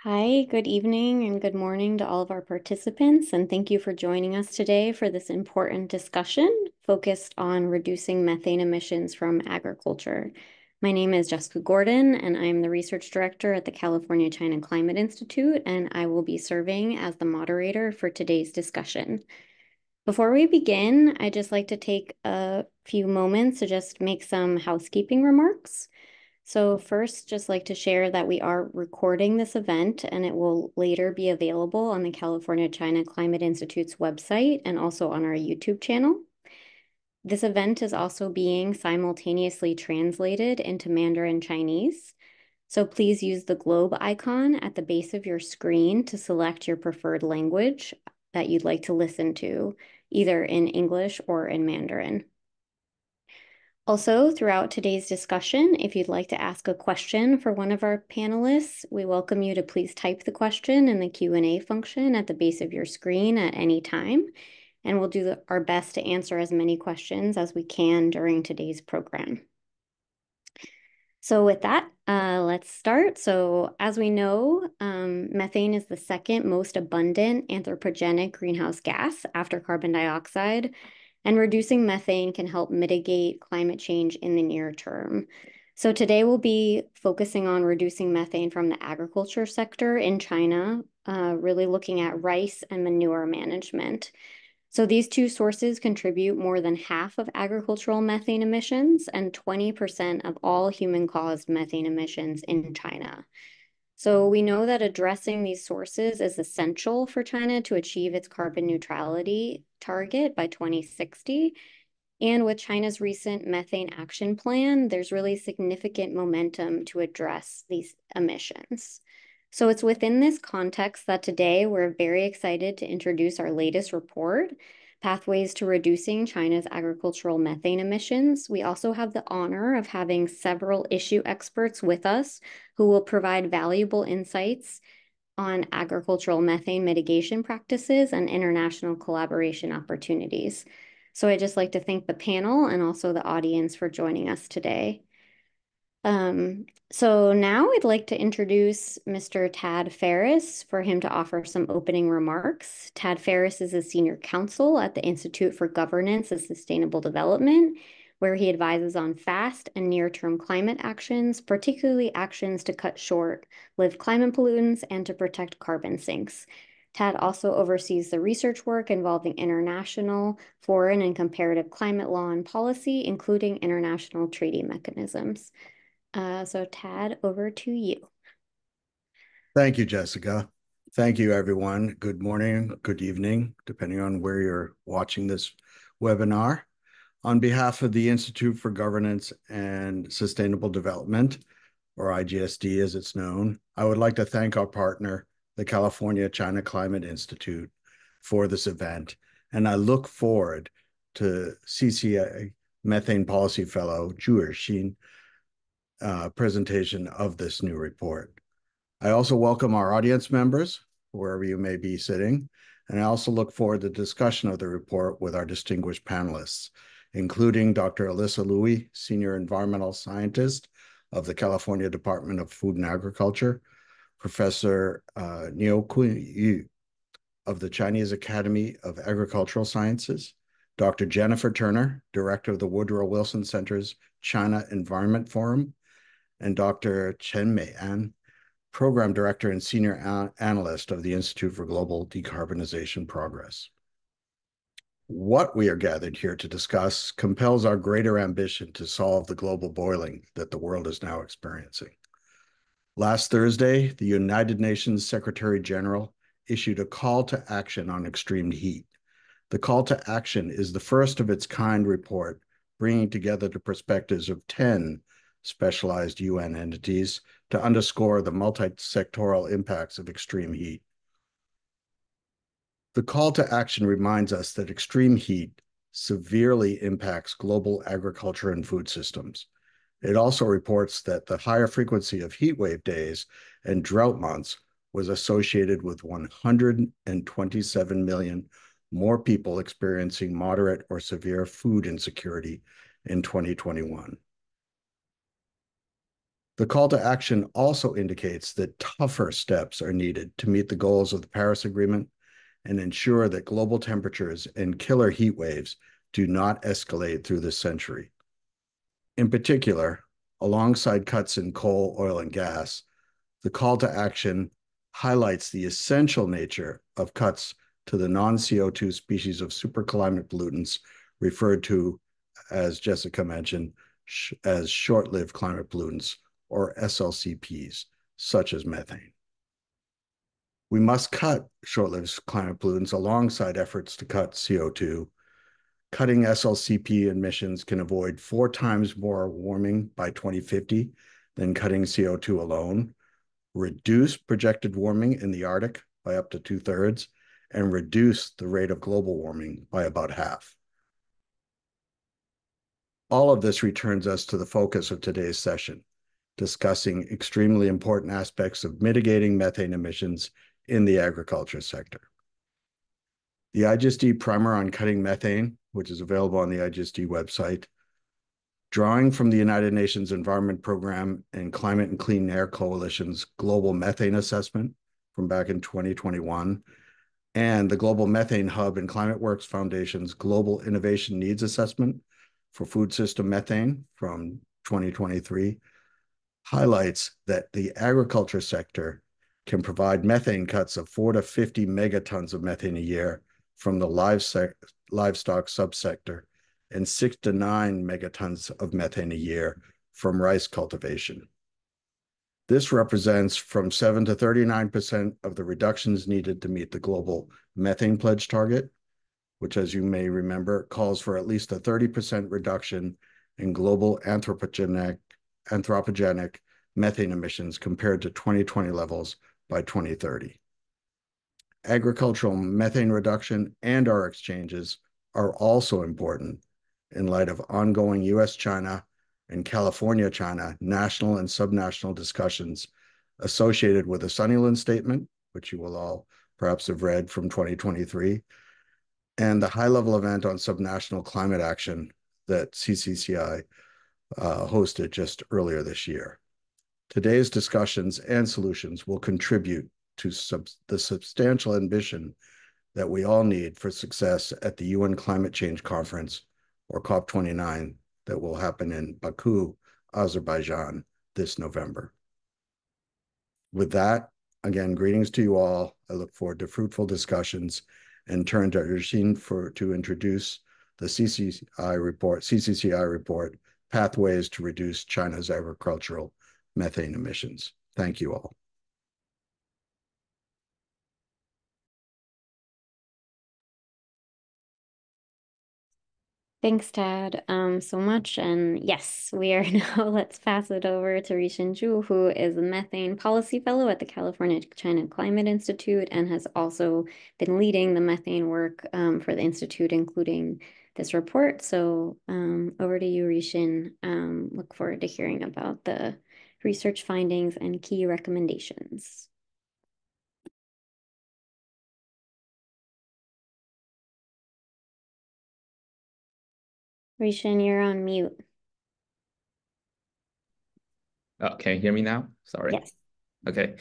Hi, good evening and good morning to all of our participants, and thank you for joining us today for this important discussion focused on reducing methane emissions from agriculture. My name is Jessica Gordon, and I'm the Research Director at the California China Climate Institute, and I will be serving as the moderator for today's discussion. Before we begin, I'd just like to take a few moments to just make some housekeeping remarks. So first, just like to share that we are recording this event and it will later be available on the California China Climate Institute's website and also on our YouTube channel. This event is also being simultaneously translated into Mandarin Chinese. So please use the globe icon at the base of your screen to select your preferred language that you'd like to listen to, either in English or in Mandarin. Also, throughout today's discussion, if you'd like to ask a question for one of our panelists, we welcome you to please type the question in the Q&A function at the base of your screen at any time, and we'll do our best to answer as many questions as we can during today's program. So with that, let's start. So as we know, methane is the second most abundant anthropogenic greenhouse gas after carbon dioxide, and reducing methane can help mitigate climate change in the near term. So today we'll be focusing on reducing methane from the agriculture sector in China, really looking at rice and manure management. So these two sources contribute more than half of agricultural methane emissions and 20% of all human-caused methane emissions in China. So we know that addressing these sources is essential for China to achieve its carbon neutrality target by 2060. And with China's recent methane action plan, there's really significant momentum to address these emissions. So it's within this context that today we're very excited to introduce our latest report, Pathways to Reducing China's Agricultural Methane Emissions. We also have the honor of having several issue experts with us who will provide valuable insights on agricultural methane mitigation practices and international collaboration opportunities. So I'd just like to thank the panel and also the audience for joining us today. So now I'd like to introduce Mr. Tad Ferris for him to offer some opening remarks. Tad Ferris is a senior counsel at the Institute for Governance and Sustainable Development, where he advises on fast and near-term climate actions, particularly actions to cut short-lived climate pollutants and to protect carbon sinks. Tad also oversees the research work involving international, foreign, and comparative climate law and policy, including international treaty mechanisms. So Tad, over to you. Thank you, Jessica. Thank you, everyone. Good morning, good evening, depending on where you're watching this webinar. On behalf of the Institute for Governance and Sustainable Development, or IGSD as it's known, I would like to thank our partner, the California China Climate Institute, for this event. And I look forward to CCA Methane Policy Fellow Zhu Erxin presentation of this new report. I also welcome our audience members, wherever you may be sitting, and I also look forward to discussion of the report with our distinguished panelists, including Dr. Alyssa Louie, Senior Environmental Scientist of the California Department of Food and Agriculture, Professor Niu Yu of the Chinese Academy of Agricultural Sciences, Dr. Jennifer Turner, Director of the Woodrow Wilson Center's China Environment Forum, and Dr. Chen Mei-an, Program Director and Senior Analyst of the Institute for Global Decarbonization Progress. What we are gathered here to discuss compels our greater ambition to solve the global boiling that the world is now experiencing. Last Thursday, the United Nations Secretary General issued a call to action on extreme heat. The call to action is the first of its kind report, bringing together the perspectives of 10 specialized UN entities to underscore the multi-sectoral impacts of extreme heat. The call to action reminds us that extreme heat severely impacts global agriculture and food systems. It also reports that the higher frequency of heat wave days and drought months was associated with 127 million more people experiencing moderate or severe food insecurity in 2021. The call to action also indicates that tougher steps are needed to meet the goals of the Paris Agreement and ensure that global temperatures and killer heat waves do not escalate through this century. In particular, alongside cuts in coal, oil, and gas, the call to action highlights the essential nature of cuts to the non-CO2 species of superclimate pollutants referred to, as Jessica mentioned, as short-lived climate pollutants, or SLCPs, such as methane. We must cut short-lived climate pollutants alongside efforts to cut CO2. Cutting SLCP emissions can avoid 4 times more warming by 2050 than cutting CO2 alone, reduce projected warming in the Arctic by up to 2/3, and reduce the rate of global warming by about half. All of this returns us to the focus of today's session, discussing extremely important aspects of mitigating methane emissions in the agriculture sector. The IGSD primer on cutting methane, which is available on the IGSD website, drawing from the United Nations Environment Program and Climate and Clean Air Coalition's Global Methane Assessment from back in 2021, and the Global Methane Hub and ClimateWorks Foundation's Global Innovation Needs Assessment for Food System Methane from 2023, highlights that the agriculture sector can provide methane cuts of 4 to 50 megatons of methane a year from the livestock subsector and 6 to 9 megatons of methane a year from rice cultivation. This represents from 7 to 39% of the reductions needed to meet the global methane pledge target, which, as you may remember, calls for at least a 30% reduction in global anthropogenic methane emissions compared to 2020 levels by 2030. Agricultural methane reduction and our exchanges are also important in light of ongoing US-China and California-China national and subnational discussions associated with the Sunnyland Statement, which you will all perhaps have read from 2023, and the high-level event on subnational climate action that CCCI hosted just earlier this year. Today's discussions and solutions will contribute to the substantial ambition that we all need for success at the UN Climate Change Conference, or COP29, that will happen in Baku, Azerbaijan, this November. With that, again, greetings to you all. I look forward to fruitful discussions and turn to Yushin to introduce the CCCI report, Pathways to Reduce China's Agricultural Methane Emissions. Thank you all. Thanks, Tad, so much. And yes, we are now, let's pass it over to Rishin Zhu, who is a methane policy fellow at the California China Climate Institute and has also been leading the methane work for the Institute, including this report. So over to you, Rishin. Look forward to hearing about the research findings and key recommendations. Rishin, you're on mute. Can you hear me now? Sorry. Yes. Okay.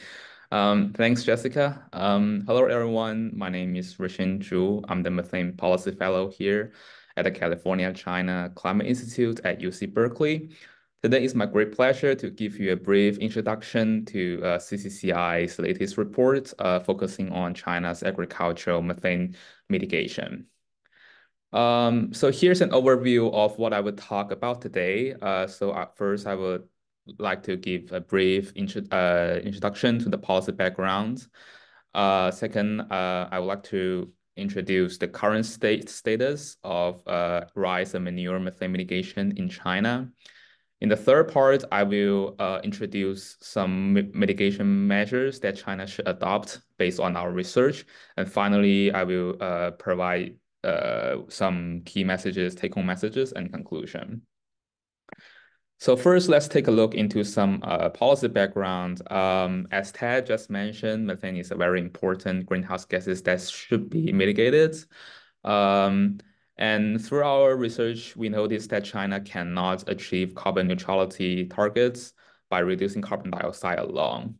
Thanks, Jessica. Hello, everyone. My name is Rishin Zhu. I'm the Methane Policy Fellow here at the California China Climate Institute at UC Berkeley. Today is my great pleasure to give you a brief introduction to CCCI's latest report focusing on China's agricultural methane mitigation. So here's an overview of what I would talk about today. First, I would like to give a brief introduction to the policy background. Second, I would like to introduce the current status of rice and manure methane mitigation in China. In the third part, I will introduce some mitigation measures that China should adopt based on our research. And finally, I will provide some key messages, take-home messages, and conclusion. So first, let's take a look into some policy background. As Ted just mentioned, methane is a very important greenhouse gases that should be mitigated. And through our research, we noticed that China cannot achieve carbon neutrality targets by reducing carbon dioxide alone.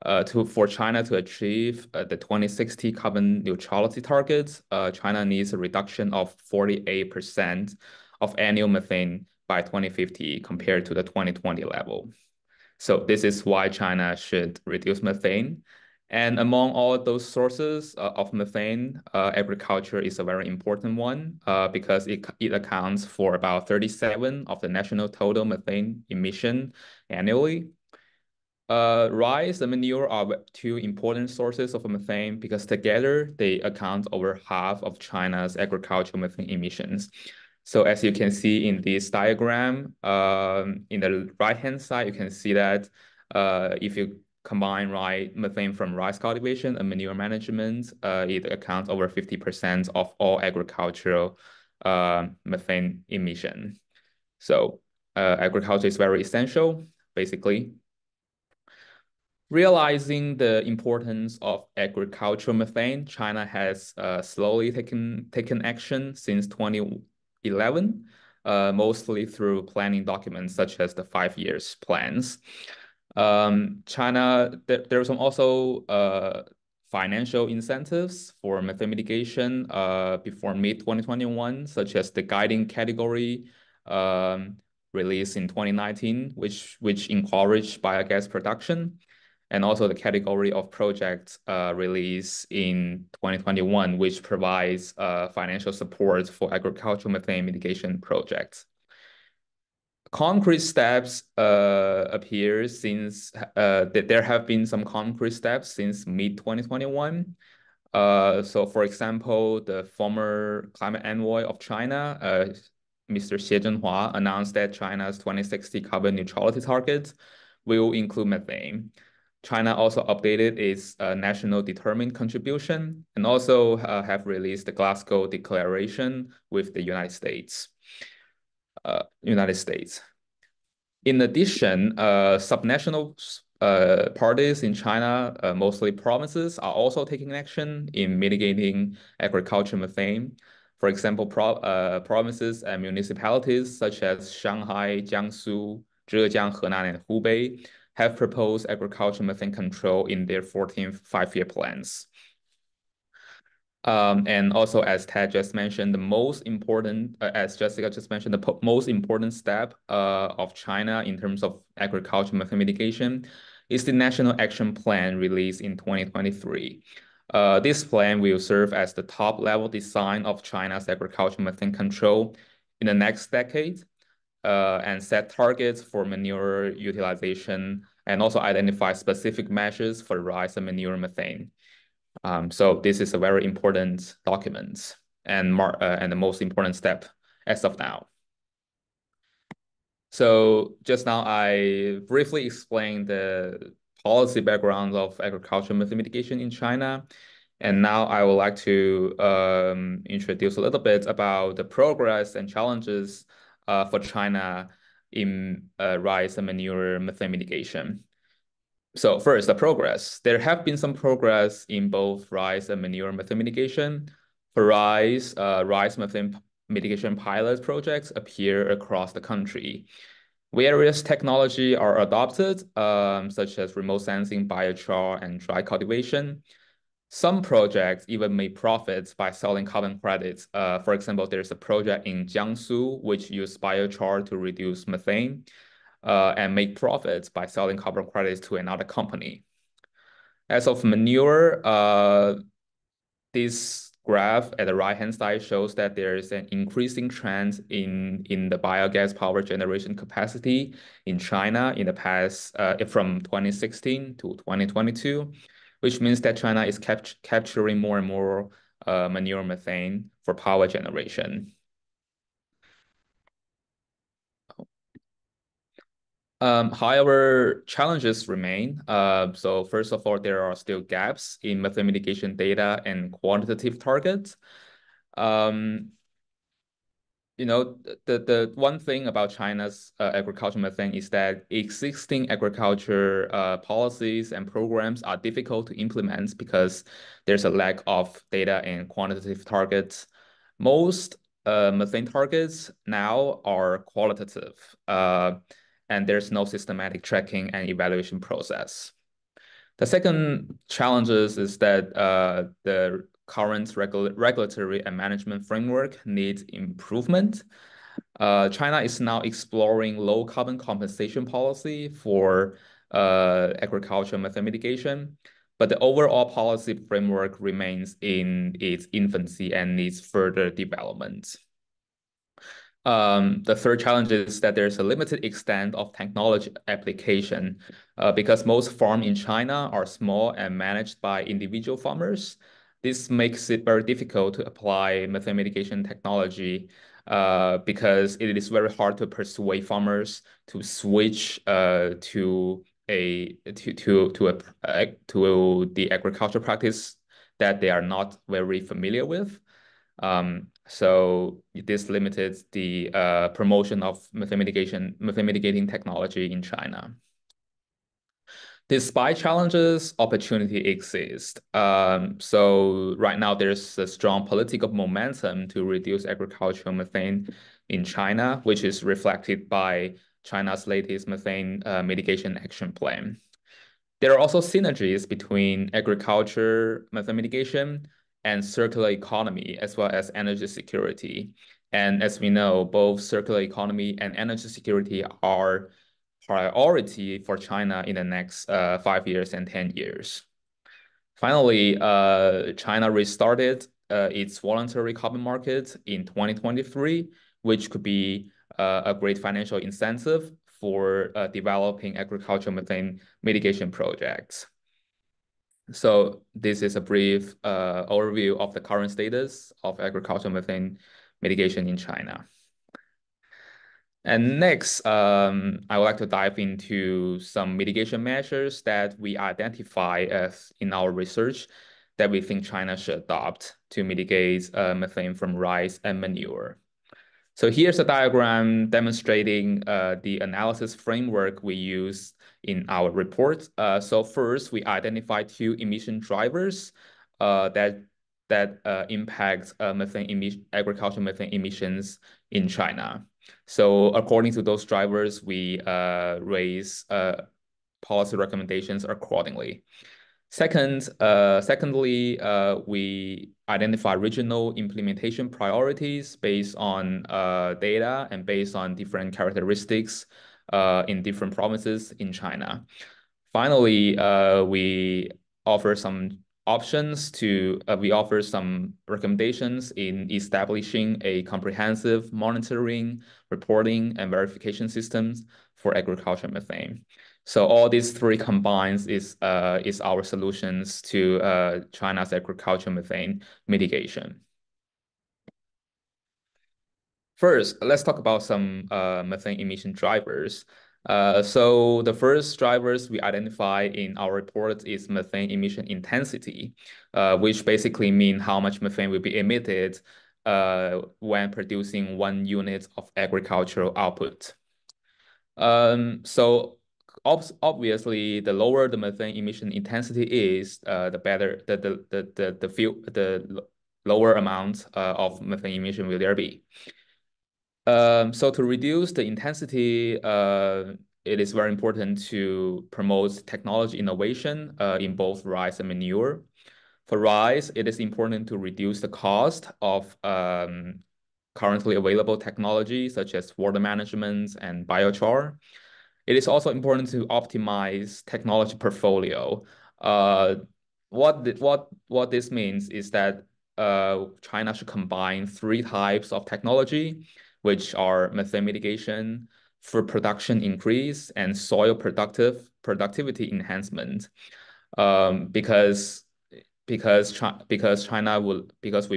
For China to achieve the 2060 carbon neutrality targets, China needs a reduction of 48% of annual methane by 2050 compared to the 2020 level. So this is why China should reduce methane. And among all those sources of methane, agriculture is a very important one because it accounts for about 37 of the national total methane emission annually. Rice and manure are two important sources of methane because together they account over half of China's agricultural methane emissions. So as you can see in this diagram, in the right-hand side, you can see that if you combine methane from rice cultivation and manure management, it accounts over 50% of all agricultural methane emission. So agriculture is very essential, basically. Realizing the importance of agricultural methane, China has slowly taken action since 2011, mostly through planning documents such as the 5 years plans. There's also financial incentives for methane mitigation before mid-2021, such as the guiding category released in 2019, which encouraged biogas production and also the category of projects released in 2021, which provides financial support for agricultural methane mitigation projects. Concrete steps appear since there have been some concrete steps since mid-2021. So, for example, the former climate envoy of China, Mr. Xie Zhenhua, announced that China's 2060 carbon neutrality target will include methane. China also updated its national determined contribution and also have released the Glasgow Declaration with the United States. In addition, subnational parties in China, mostly provinces, are also taking action in mitigating agricultural methane. For example, provinces and municipalities such as Shanghai, Jiangsu, Zhejiang, Henan, and Hubei have proposed agricultural methane control in their 14th five-year plans. And also, as Ted just mentioned, the most important, as Jessica just mentioned, the most important step of China in terms of agriculture methane mitigation is the National Action Plan released in 2023. This plan will serve as the top-level design of China's agriculture methane control in the next decade and set targets for manure utilization and also identify specific measures for rice and manure methane. So this is a very important document and the most important step as of now. So just now I briefly explained the policy background of agricultural methane mitigation in China. And now I would like to introduce a little bit about the progress and challenges for China in rice and manure methane mitigation. So first, the progress. There have been some progress in both rice and manure methane mitigation. For rice methane mitigation pilot projects appear across the country. Various technology are adopted, such as remote sensing, biochar, and dry cultivation. Some projects even make profits by selling carbon credits. For example, there's a project in Jiangsu which used biochar to reduce methane and make profits by selling carbon credits to another company. As of manure, this graph at the right-hand side shows that there is an increasing trend in the biogas power generation capacity in China in the past from 2016 to 2022, which means that China is capturing more and more manure methane for power generation. However, challenges remain. So first of all, there are still gaps in methane mitigation data and quantitative targets. Um, the one thing about China's agricultural methane is that existing agriculture policies and programs are difficult to implement because there's a lack of data and quantitative targets. Most methane targets now are qualitative. and there's no systematic tracking and evaluation process. The second challenges is that the current regulatory and management framework needs improvement. China is now exploring low carbon compensation policy for agricultural methane mitigation, but the overall policy framework remains in its infancy and needs further development. The third challenge is that there's a limited extent of technology application because most farms in China are small and managed by individual farmers. This makes it very difficult to apply methane mitigation technology because it is very hard to persuade farmers to switch to the agricultural practice that they are not very familiar with. So this limited the promotion of methane mitigating technology in China. Despite challenges, opportunity exists. So right now there's a strong political momentum to reduce agricultural methane in China, which is reflected by China's latest methane mitigation action plan. There are also synergies between agriculture, methane mitigation, and circular economy, as well as energy security. And as we know, both circular economy and energy security are priority for China in the next 5 years and 10 years. Finally, China restarted its voluntary carbon market in 2023, which could be a great financial incentive for developing agricultural methane mitigation projects. So this is a brief overview of the current status of agricultural methane mitigation in China. And next, I would like to dive into some mitigation measures that we identify as in our research that we think China should adopt to mitigate methane from rice and manure. So here's a diagram demonstrating the analysis framework we use in our report. So first, we identify two emission drivers that impact agricultural methane emissions in China. So according to those drivers, we raise policy recommendations accordingly. Secondly, we identify regional implementation priorities based on data and based on different characteristics in different provinces in China. Finally, we offer some we offer some recommendations in establishing a comprehensive monitoring, reporting, and verification systems for agriculture methane. So all these three combines is our solutions to China's agriculture methane mitigation. First, let's talk about some methane emission drivers. So the first drivers we identify in our report is methane emission intensity, which basically mean how much methane will be emitted when producing 1 unit of agricultural output. So obviously, the lower the methane emission intensity is, the better the lower amount of methane emission will there be. So to reduce the intensity, it is very important to promote technology innovation in both rice and manure. For rice, it is important to reduce the cost of currently available technology such as water management and biochar. It is also important to optimize technology portfolio. What this means is that China should combine three types of technology, which are methane mitigation, food production increase, and soil productivity enhancement. Because we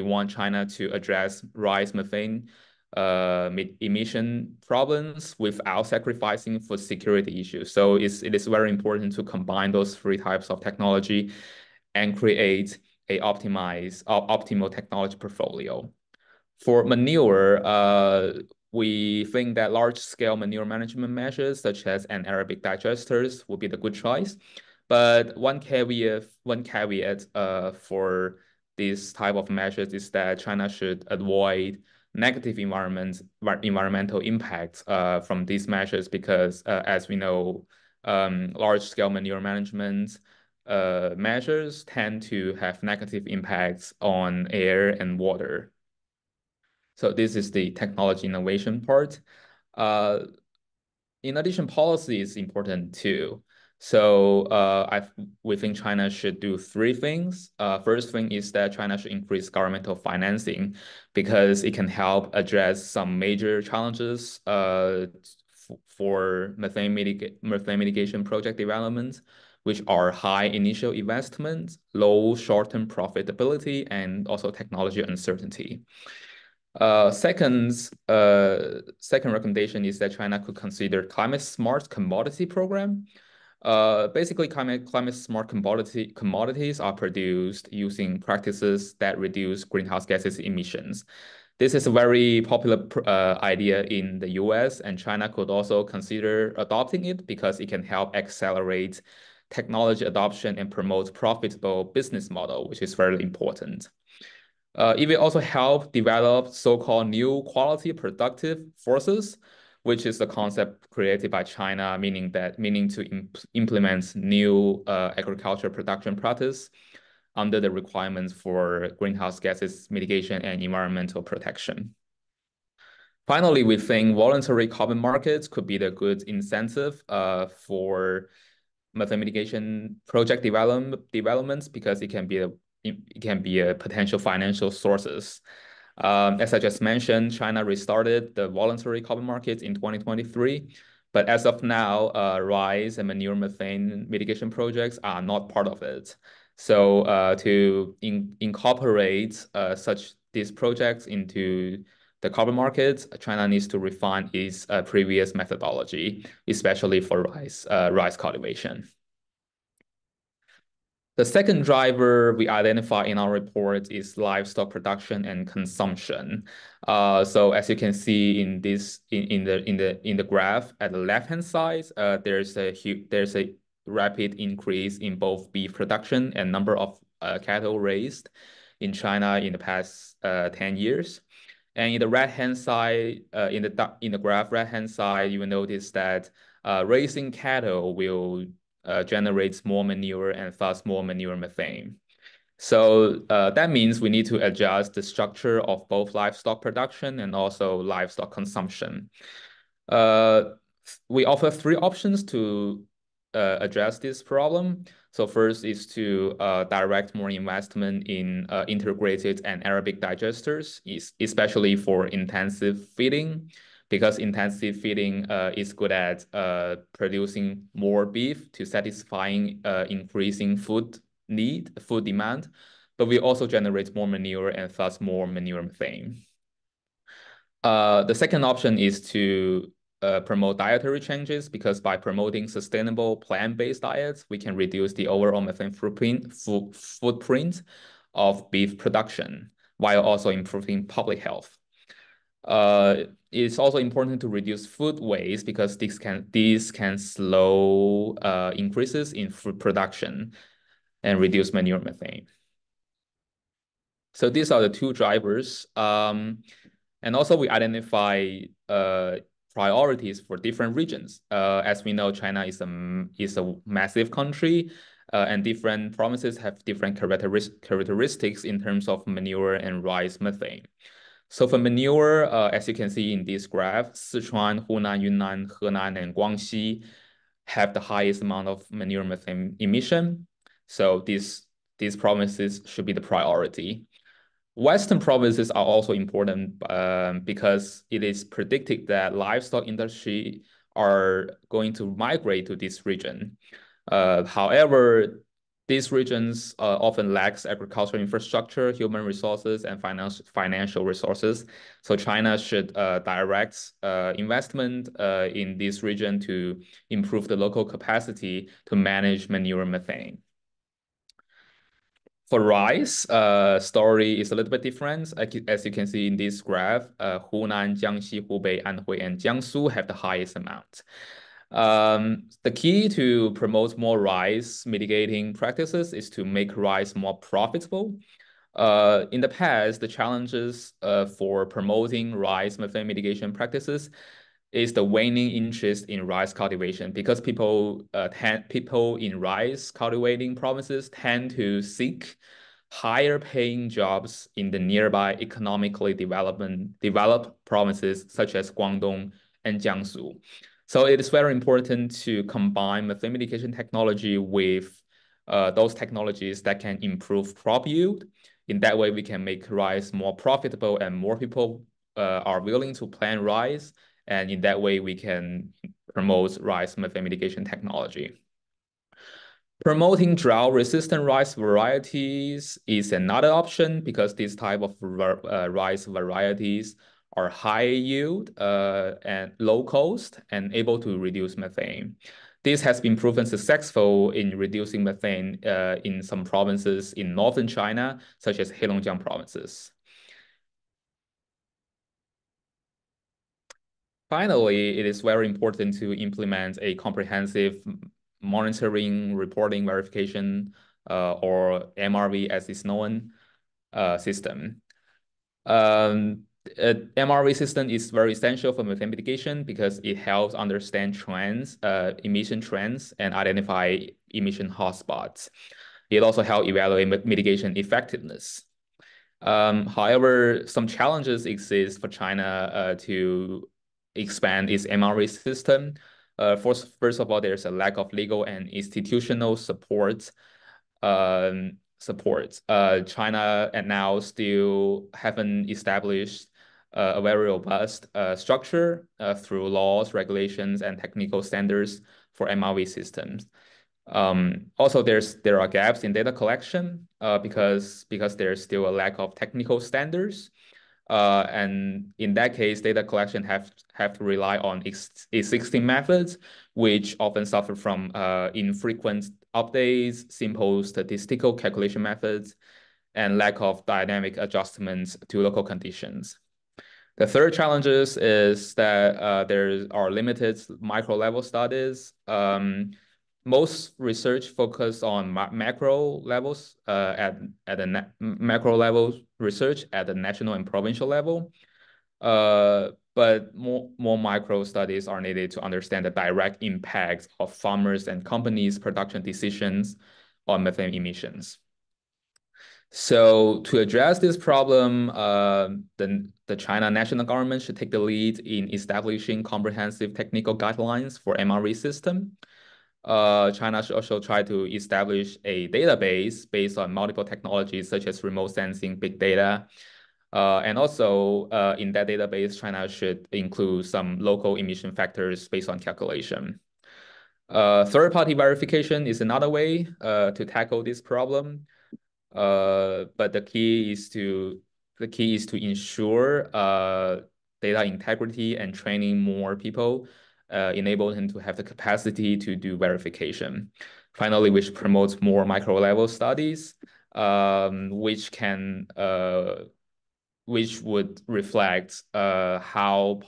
want China to address rice methane emission problems without sacrificing food security issues. So it is very important to combine those three types of technology and create a optimal technology portfolio. For manure, we think that large-scale manure management measures such as anaerobic digesters will be the good choice. But one caveat for this type of measures is that China should avoid negative environmental impacts from these measures because, as we know, large-scale manure management measures tend to have negative impacts on air and water. So this is the technology innovation part. Uh, in addition, policy is important too. So we think China should do three things. First thing is that China should increase governmental financing because it can help address some major challenges for methane mitigation project development, which are high initial investment, low short-term profitability, and also technology uncertainty. Second recommendation is that China could consider climate smart commodity program. Basically, climate smart commodities are produced using practices that reduce greenhouse gases emissions. This is a very popular idea in the US, and China could also consider adopting it because it can help accelerate technology adoption and promote profitable business model, which is very important. It will also help develop so-called new quality productive forces, which is the concept created by China, meaning to implement new agriculture production practice under the requirements for greenhouse gases mitigation and environmental protection. Finally, we think voluntary carbon markets could be the good incentive for methane mitigation project developments because it can be a potential financial sources. As I just mentioned, China restarted the voluntary carbon market in 2023, but as of now, rice and manure methane mitigation projects are not part of it. So to incorporate such these projects into the carbon market, China needs to refine its previous methodology, especially for rice cultivation. The second driver we identify in our report is livestock production and consumption. So as you can see in the graph at the left-hand side, there's a rapid increase in both beef production and number of cattle raised in China in the past 10 years. And in the right-hand side, in the graph right-hand side, you will notice that raising cattle will generates more manure and thus more manure methane. So that means we need to adjust the structure of both livestock production and also livestock consumption. Uh, we offer three options to address this problem. So first is to direct more investment in integrated and Arabic digesters, especially for intensive feeding, because intensive feeding is good at producing more beef to satisfying increasing food demand, but we also generate more manure and thus more manure methane. The second option is to promote dietary changes because by promoting sustainable plant-based diets, we can reduce the overall methane footprint of beef production while also improving public health. It's also important to reduce food waste because these can slow increases in food production and reduce manure methane. So these are the two drivers. And also we identify priorities for different regions. As we know, China is a massive country, and different provinces have different characteristics in terms of manure and rice methane. So for manure, as you can see in this graph, Sichuan, Hunan, Yunnan, Henan, and Guangxi have the highest amount of manure methane emission. So these provinces should be the priority. Western provinces are also important because it is predicted that livestock industry are going to migrate to this region. However, these regions often lacks agricultural infrastructure, human resources, and financial resources. So China should direct investment in this region to improve the local capacity to manage manure methane. For rice, story is a little bit different. As you can see in this graph, Hunan, Jiangxi, Hubei, Anhui, and Jiangsu have the highest amount. The key to promote more rice mitigating practices is to make rice more profitable. In the past, the challenges for promoting rice methane mitigation practices is the waning interest in rice cultivation because people in rice cultivating provinces tend to seek higher paying jobs in the nearby economically developed provinces such as Guangdong and Jiangsu. So it is very important to combine methane mitigation technology with those technologies that can improve crop yield. In that way, we can make rice more profitable and more people are willing to plant rice. And in that way, we can promote rice methane mitigation technology. Promoting drought-resistant rice varieties is another option because this type of rice varieties are high yield and low cost and able to reduce methane. This has been proven successful in reducing methane in some provinces in northern China, such as Heilongjiang provinces. Finally, it is very important to implement a comprehensive monitoring, reporting, verification, or MRV as is known, system. MRV system is very essential for methane mitigation because it helps understand trends, emission trends, and identify emission hotspots. It also helps evaluate mitigation effectiveness. However, some challenges exist for China to expand its MRE system. First of all, there's a lack of legal and institutional support. China and now still haven't established a very robust structure through laws, regulations, and technical standards for MRV systems. Also, there are gaps in data collection because there's still a lack of technical standards. And in that case, data collection have to rely on existing methods, which often suffer from infrequent updates, simple statistical calculation methods, and lack of dynamic adjustments to local conditions. The third challenges is that there are limited micro level studies. Most research focus on macro levels at the macro level research at the national and provincial level. But more micro studies are needed to understand the direct impact of farmers and companies' production decisions on methane emissions. So to address this problem, the China national government should take the lead in establishing comprehensive technical guidelines for MRE system. China should also try to establish a database based on multiple technologies such as remote sensing, big data. And also in that database, China should include some local emission factors based on calculation. Third-party verification is another way to tackle this problem. But the key is to ensure data integrity and training more people, enable them to have the capacity to do verification. Finally, which promotes more micro-level studies, which would reflect how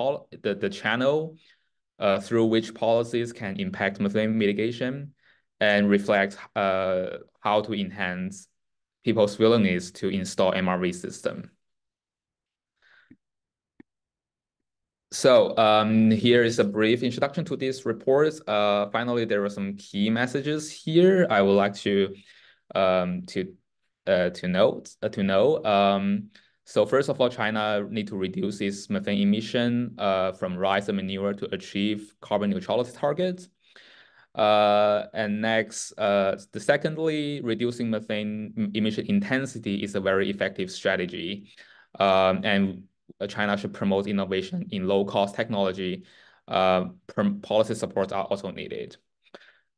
the channel through which policies can impact methane mitigation and reflect how to enhance people's willingness to install MRV system. So here is a brief introduction to this report. Finally, there are some key messages here I would like to know. So first of all, China need to reduce its methane emission from rice and manure to achieve carbon neutrality targets. And next, secondly, reducing methane emission intensity is a very effective strategy. And China should promote innovation in low-cost technology. Policy supports are also needed.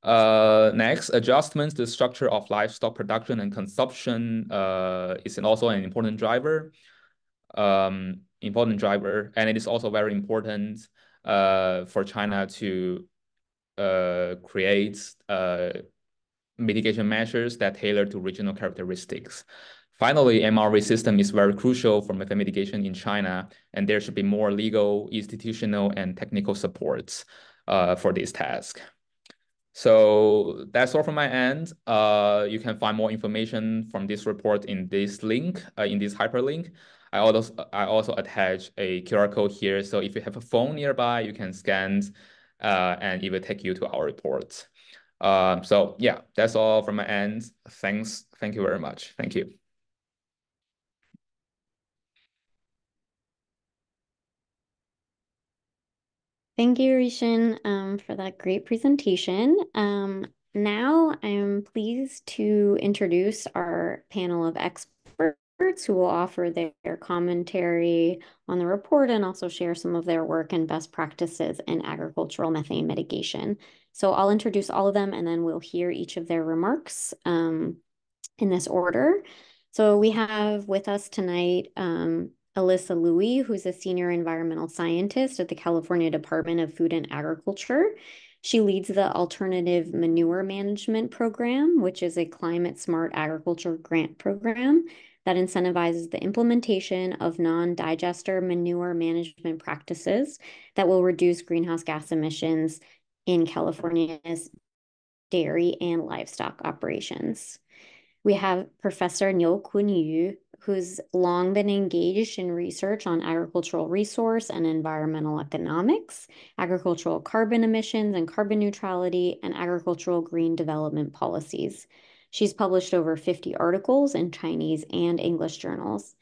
Next, adjustments to the structure of livestock production and consumption is also an important driver. And it is also very important for China to create mitigation measures that tailor to regional characteristics. Finally, MRV system is very crucial for methane mitigation in China, and there should be more legal, institutional, and technical supports for this task. So that's all from my end. You can find more information from this report in this link, in this hyperlink. I also attach a QR code here. So if you have a phone nearby, you can scan and it will take you to our report. So yeah, that's all from my end. Thanks. Thank you very much. Thank you. Thank you, Rishan, for that great presentation. Now I'm pleased to introduce our panel of experts who will offer their commentary on the report and also share some of their work and best practices in agricultural methane mitigation. So I'll introduce all of them and then we'll hear each of their remarks in this order. So we have with us tonight Alyssa Louie, who's a senior environmental scientist at the California Department of Food and Agriculture. She leads the Alternative Manure Management Program, which is a climate smart agriculture grant program that incentivizes the implementation of non-digester manure management practices that will reduce greenhouse gas emissions in California's dairy and livestock operations. We have Professor Niu Kun Yu, who's long been engaged in research on agricultural resource and environmental economics, agricultural carbon emissions and carbon neutrality, and agricultural green development policies. She's published over 50 articles in Chinese and English journals.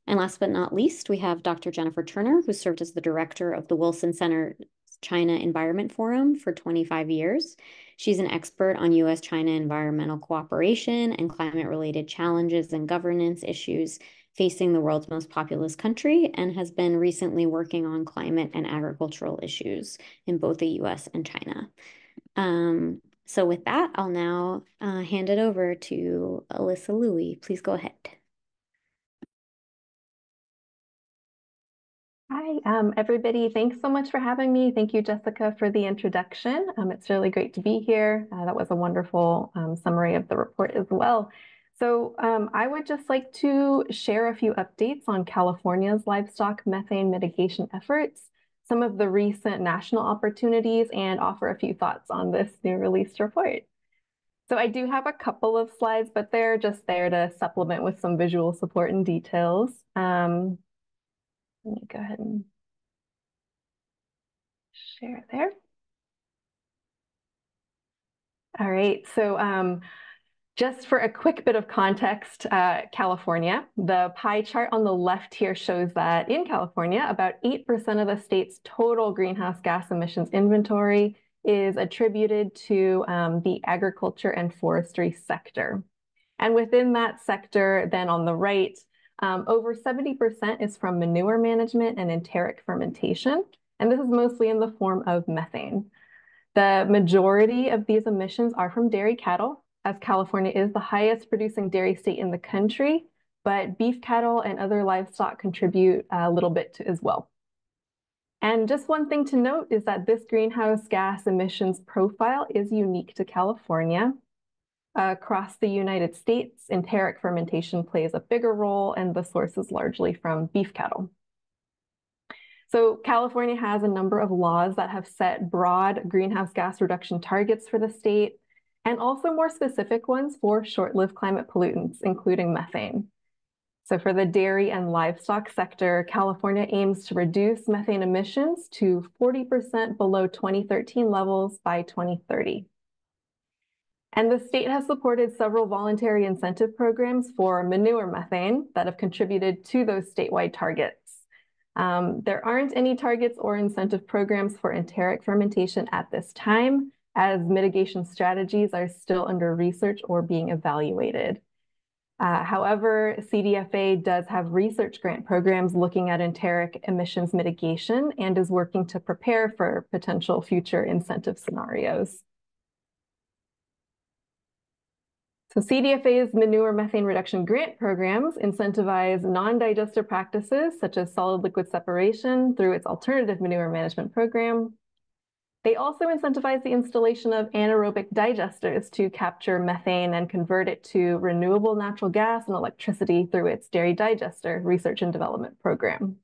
And last but not least, we have Dr. Jennifer Turner, who served as the director of the Wilson Center China Environment Forum for 25 years. She's an expert on U.S.-China environmental cooperation and climate-related challenges and governance issues facing the world's most populous country and has been recently working on climate and agricultural issues in both the U.S. and China. So with that, I'll now hand it over to Alyssa Louie. Please go ahead. Hi, everybody. Thanks so much for having me. Thank you, Jessica, for the introduction. It's really great to be here. That was a wonderful summary of the report as well. So I would just like to share a few updates on California's livestock methane mitigation efforts, some of the recent national opportunities, and offer a few thoughts on this new released report. So I do have a couple of slides, but they're just there to supplement with some visual support and details. Let me go ahead and share there. All right, so just for a quick bit of context, California, the pie chart on the left here shows that in California, about 8% of the state's total greenhouse gas emissions inventory is attributed to the agriculture and forestry sector. And within that sector, then on the right, over 70% is from manure management and enteric fermentation. And this is mostly in the form of methane. The majority of these emissions are from dairy cattle, as California is the highest producing dairy state in the country, but beef cattle and other livestock contribute a little bit as well. And just one thing to note is that this greenhouse gas emissions profile is unique to California. Across the United States, enteric fermentation plays a bigger role, and the source is largely from beef cattle. So California has a number of laws that have set broad greenhouse gas reduction targets for the state, and also more specific ones for short-lived climate pollutants, including methane. So for the dairy and livestock sector, California aims to reduce methane emissions to 40% below 2013 levels by 2030. And the state has supported several voluntary incentive programs for manure methane that have contributed to those statewide targets. There aren't any targets or incentive programs for enteric fermentation at this time, as mitigation strategies are still under research or being evaluated. However, CDFA does have research grant programs looking at enteric emissions mitigation and is working to prepare for potential future incentive scenarios. So CDFA's manure methane reduction grant programs incentivize non-digester practices such as solid liquid separation through its alternative manure management program. They also incentivize the installation of anaerobic digesters to capture methane and convert it to renewable natural gas and electricity through its dairy digester research and development program.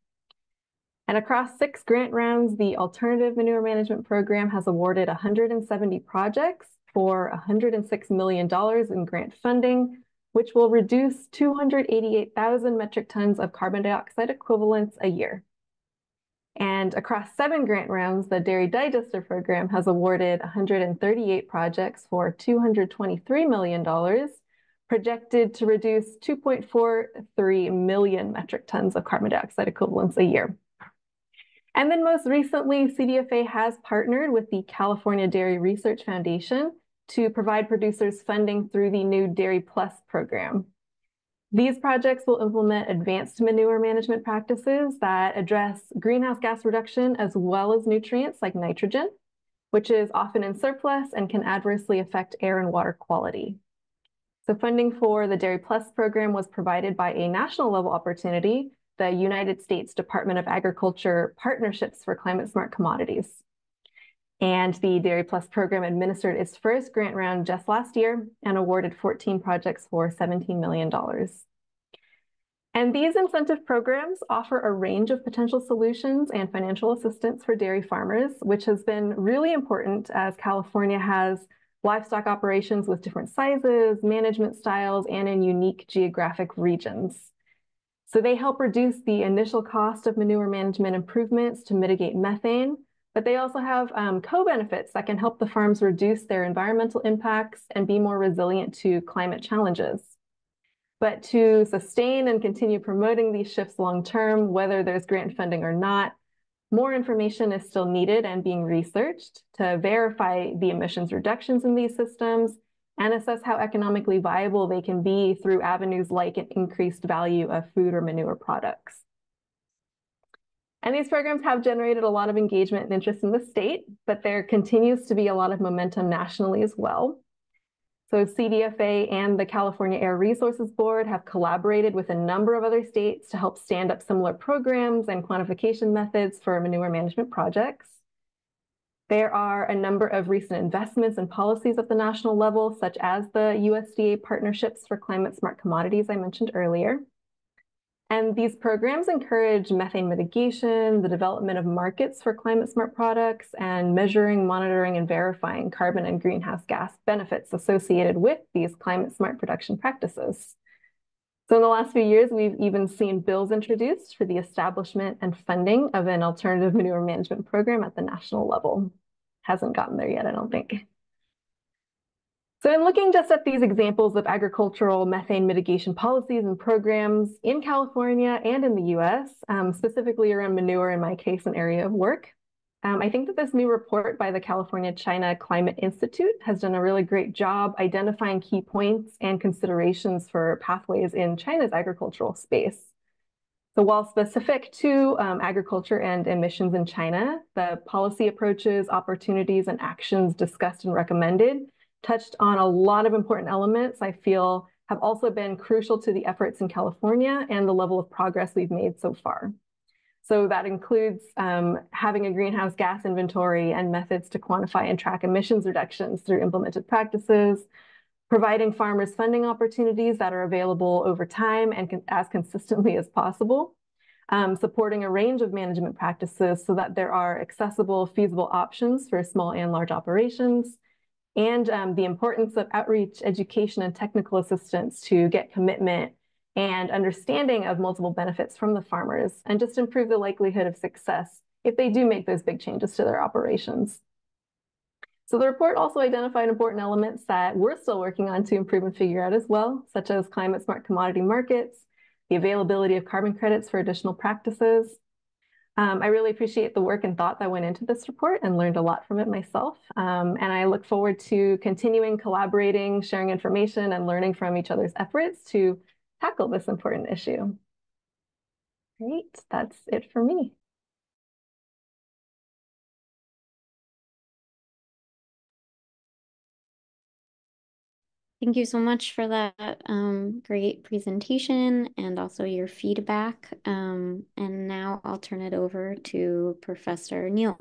And across 6 grant rounds, the Alternative Manure Management Program has awarded 170 projects for $106 million in grant funding, which will reduce 288,000 metric tons of carbon dioxide equivalents a year. And across 7 grant rounds, the Dairy Digester Program has awarded 138 projects for $223 million, projected to reduce 2.43 million metric tons of carbon dioxide equivalents a year. And then most recently, CDFA has partnered with the California Dairy Research Foundation to provide producers funding through the new Dairy Plus program. These projects will implement advanced manure management practices that address greenhouse gas reduction as well as nutrients like nitrogen, which is often in surplus and can adversely affect air and water quality. So funding for the Dairy Plus program was provided by a national level opportunity, the United States Department of Agriculture Partnerships for Climate Smart Commodities. And the Dairy Plus program administered its first grant round just last year and awarded 14 projects for $17 million. And these incentive programs offer a range of potential solutions and financial assistance for dairy farmers, which has been really important as California has livestock operations with different sizes, management styles, and in unique geographic regions. So they help reduce the initial cost of manure management improvements to mitigate methane, but they also have co-benefits that can help the farms reduce their environmental impacts and be more resilient to climate challenges. But to sustain and continue promoting these shifts long-term, whether there's grant funding or not, more information is still needed and being researched to verify the emissions reductions in these systems and assess how economically viable they can be through avenues like an increased value of food or manure products. And these programs have generated a lot of engagement and interest in the state, but there continues to be a lot of momentum nationally as well. So CDFA and the California Air Resources Board have collaborated with a number of other states to help stand up similar programs and quantification methods for manure management projects. There are a number of recent investments and policies at the national level, such as the USDA Partnerships for Climate Smart Commodities I mentioned earlier. And these programs encourage methane mitigation, the development of markets for climate smart products, and measuring, monitoring, and verifying carbon and greenhouse gas benefits associated with these climate smart production practices. So in the last few years, we've even seen bills introduced for the establishment and funding of an alternative manure management program at the national level. Hasn't gotten there yet, I don't think. So in looking just at these examples of agricultural methane mitigation policies and programs in California and in the US, specifically around manure, in my case, an area of work, I think that this new report by the California-China Climate Institute has done a really great job identifying key points and considerations for pathways in China's agricultural space. So while specific to agriculture and emissions in China, the policy approaches, opportunities, and actions discussed and recommended touched on a lot of important elements I feel have also been crucial to the efforts in California and the level of progress we've made so far. So that includes having a greenhouse gas inventory and methods to quantify and track emissions reductions through implemented practices, providing farmers funding opportunities that are available over time and as consistently as possible, supporting a range of management practices so that there are accessible, feasible options for small and large operations, and the importance of outreach, education, and technical assistance to get commitment and understanding of multiple benefits from the farmers and just improve the likelihood of success if they do make those big changes to their operations. So the report also identified important elements that we're still working on to improve and figure out as well, such as climate smart commodity markets, the availability of carbon credits for additional practices. I really appreciate the work and thought that went into this report and learned a lot from it myself. And I look forward to continuing collaborating, sharing information, and learning from each other's efforts to tackle this important issue. Great, that's it for me. Thank you so much for that great presentation and also your feedback. And now I'll turn it over to Professor Neil.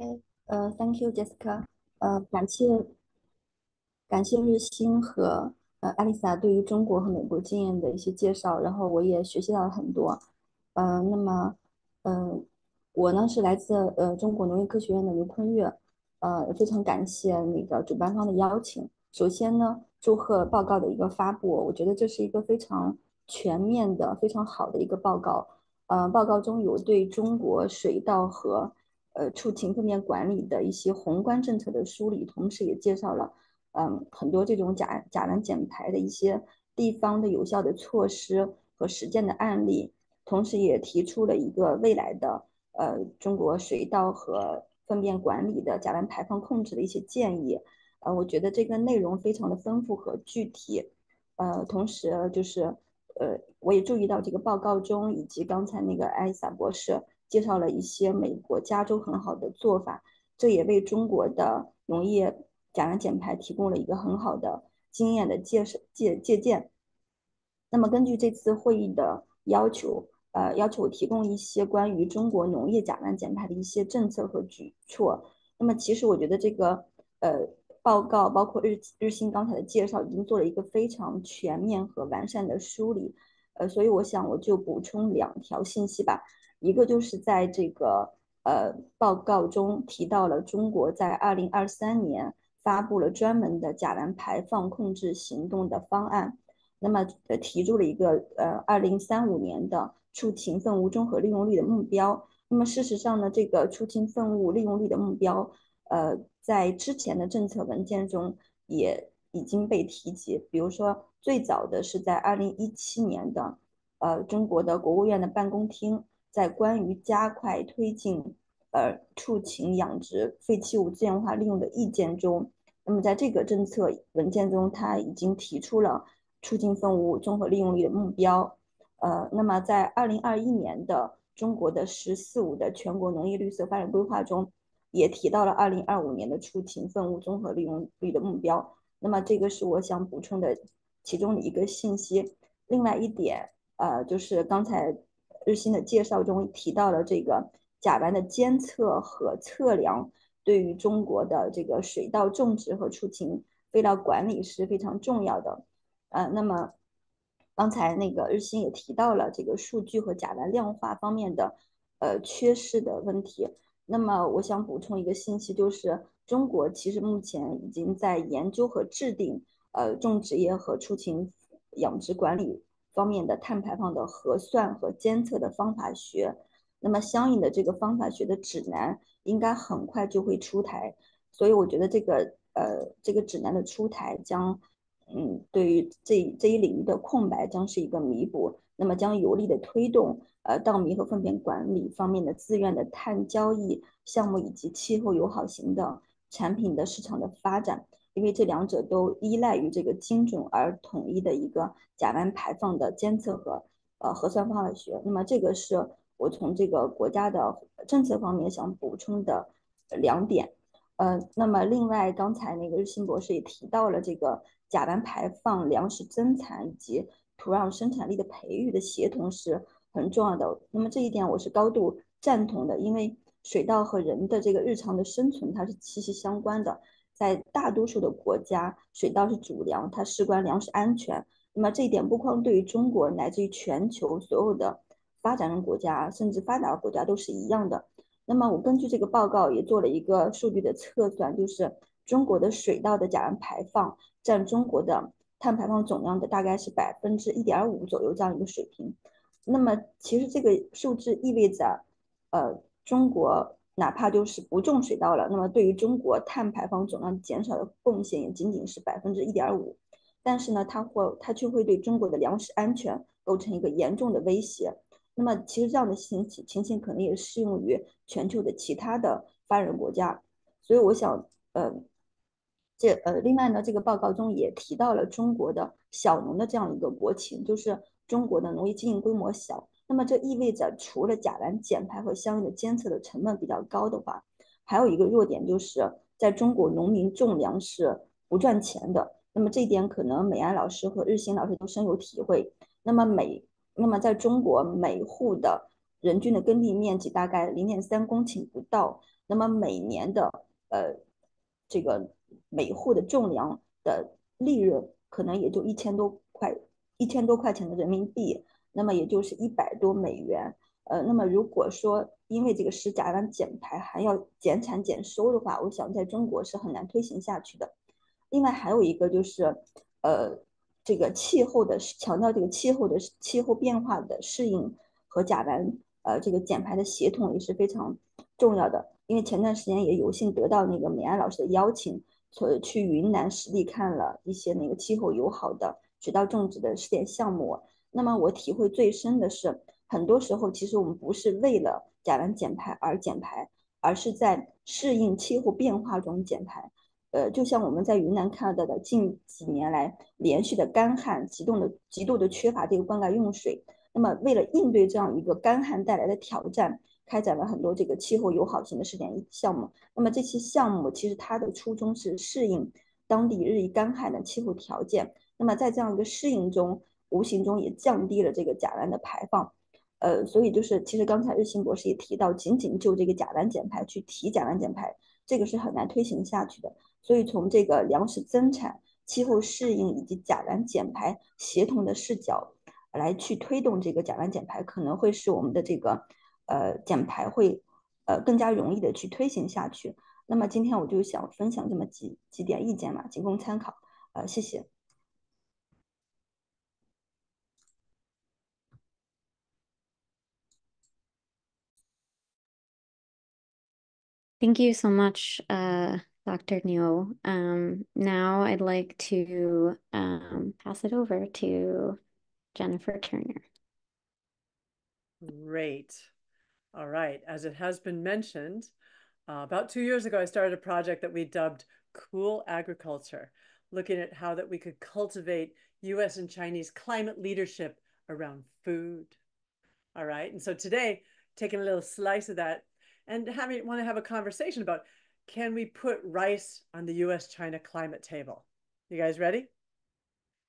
Okay, thank you, Jessica. 感谢日新和艾丽莎对于中国和美国经验的一些介绍，然后我也学习到了很多。那么，我呢是来自中国农业科学院的刘坤月，非常感谢那个主办方的邀请。首先呢，祝贺报告的一个发布，我觉得这是一个非常全面的、非常好的一个报告。报告中有对中国水稻和畜禽粪便管理的一些宏观政策的梳理，同时也介绍了很多这种甲烷减排的一些地方的有效的措施和实践的案例，同时也提出了一个未来的中国水稻和粪便管理的甲烷排放控制的一些建议。我觉得这个内容非常的丰富和具体。同时就是我也注意到这个报告中，以及刚才那个艾萨博士介绍了一些美国加州很好的做法，这也为中国的农业甲烷减排提供了一个很好的经验的借鉴。那么根据这次会议的要求我提供一些关于中国农业甲烷减排的一些政策和举措。那么其实我觉得这个报告包括日新刚才的介绍，已经做了一个非常全面和完善的梳理。所以我想我就补充2条信息吧。一个就是在这个报告中提到了中国在2023年发布了专门的甲烷排放控制行动的方案。那么提出了一个2035年的畜禽粪物综合利用率的目标。那么事实上呢，这个畜禽粪物利用率的目标，在之前的政策文件中也已经被提及。比如说，最早的是在2017年的，中国的国务院的办公厅在关于加快推进畜禽养殖废弃物资源化利用的意见中，那么在这个政策文件中，它已经提出了促进粪物综合利用率的目标。那么在2021年的中国的“十四五”的全国农业绿色发展规划中，也提到了2025年的畜禽粪物综合利用率的目标。那么这个是我想补充的其中的一个信息。另外一点，就是刚才日新的介绍中提到了这个甲烷的监测和测量对于中国的这个水稻种植和畜禽肥料管理是非常重要的。那么刚才那个日新也提到了这个数据和甲烷量化方面的缺失的问题。那么我想补充一个信息，就是中国其实目前已经在研究和制定种植业和畜禽养殖管理方面的碳排放的核算和监测的方法学。那么相应的这个方法学的指南应该很快就会出台。所以我觉得这个指南的出台将对于这一领域的空白将是一个弥补，那么将有力的推动稻米和粪便管理方面的自愿的碳交易项目以及气候友好型的产品的市场的发展。因为这两者都依赖于这个精准而统一的一个甲烷排放的监测和核算方法学。那么这个是我从这个国家的政策方面想补充的2点。那么另外，刚才那个日新博士也提到了这个甲烷排放、粮食增产以及土壤生产力的培育的协同是很重要的。那么这一点我是高度赞同的，因为水稻和人的这个日常的生存它是息息相关的。在大多数的国家，水稻是主粮，它事关粮食安全。那么这一点不光对于中国，乃至于全球所有的发展中国家，甚至发达国家都是一样的。那么我根据这个报告也做了一个数据的测算，就是中国的水稻的甲烷排放占中国的碳排放总量的大概是1.5%左右这样一个水平。那么其实这个数字意味着，中国哪怕就是不种水稻了，那么对于中国碳排放总量减少的贡献也仅仅是1.5%，但是呢，它却会对中国的粮食安全构成一个严重的威胁。那么其实这样的情形可能也适用于全球的其他的发展国家。所以我想，另外呢，这个报告中也提到了中国的小农的这样一个国情，就是中国的农业经营规模小。那么这意味着，除了甲烷减排和相应的监测的成本比较高的话，还有一个弱点就是在中国农民种粮是不赚钱的。那么这一点可能美安老师和日新老师都深有体会。那么那么在中国每户的人均的耕地面积大概0.3公顷不到，那么每年的这个每户的种粮的利润可能也就1000多块钱的人民币，那么也就是100多美元。那么如果说因为这个使甲烷减排还要减产减收的话，我想在中国是很难推行下去的。另外还有一个就是，这个气候的强调这个气候变化的适应和甲烷这个减排的协同也是非常重要的。因为前段时间也有幸得到那个美安老师的邀请，所以去云南实地看了一些那个气候友好的水稻种植的试点项目。那么我体会最深的是，很多时候其实我们不是为了甲烷减排而减排，而是在适应气候变化中减排。就像我们在云南看到的近几年来连续的干旱，极度的缺乏这个灌溉用水。那么，为了应对这样一个干旱带来的挑战，开展了很多这个气候友好型的试点项目。那么这些项目其实它的初衷是适应当地日益干旱的气候条件。那么在这样一个适应中，无形中也降低了这个甲烷的排放。所以就是其实刚才日新博士也提到，仅仅就这个甲烷减排去提甲烷减排，这个是很难推行下去的。所以从这个粮食增产、气候适应以及甲烷减排协同的视角来去推动这个甲烷减排，可能会使我们的这个减排会更加容易的去推行下去。那么今天我就想分享这么几点意见嘛，仅供参考。谢谢。Thank you so much, Dr. Neil. Now I'd like to pass it over to Jennifer Turner. Great. All right. As it has been mentioned, about 2 years ago, I started a project that we dubbed Cool Agriculture, looking at how that we could cultivate US and Chinese climate leadership around food. All right. And so today, taking a little slice of that and want to have a conversation about, can we put rice on the US-China climate table? You guys ready?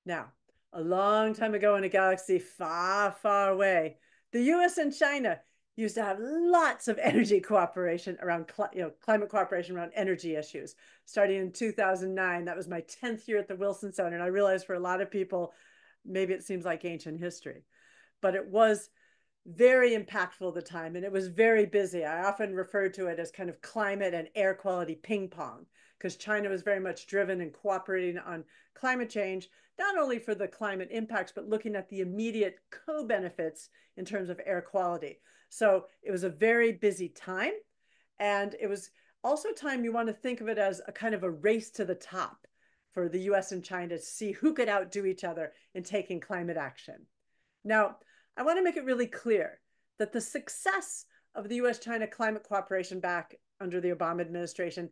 Now, a long time ago in a galaxy far, far away, the US and China used to have lots of energy cooperation around climate cooperation around energy issues. Starting in 2009, that was my 10th year at the Wilson Center. And I realized for a lot of people, maybe it seems like ancient history, but it was very impactful at the time, and it was very busy. I often refer to it as kind of climate and air quality ping pong, because China was very much driven and cooperating on climate change, not only for the climate impacts, but looking at the immediate co-benefits in terms of air quality. So it was a very busy time, and it was also time you want to think of it as a kind of a race to the top for the US and China to see who could outdo each other in taking climate action. Now, I want to make it really clear that the success of the US-China climate cooperation back under the Obama administration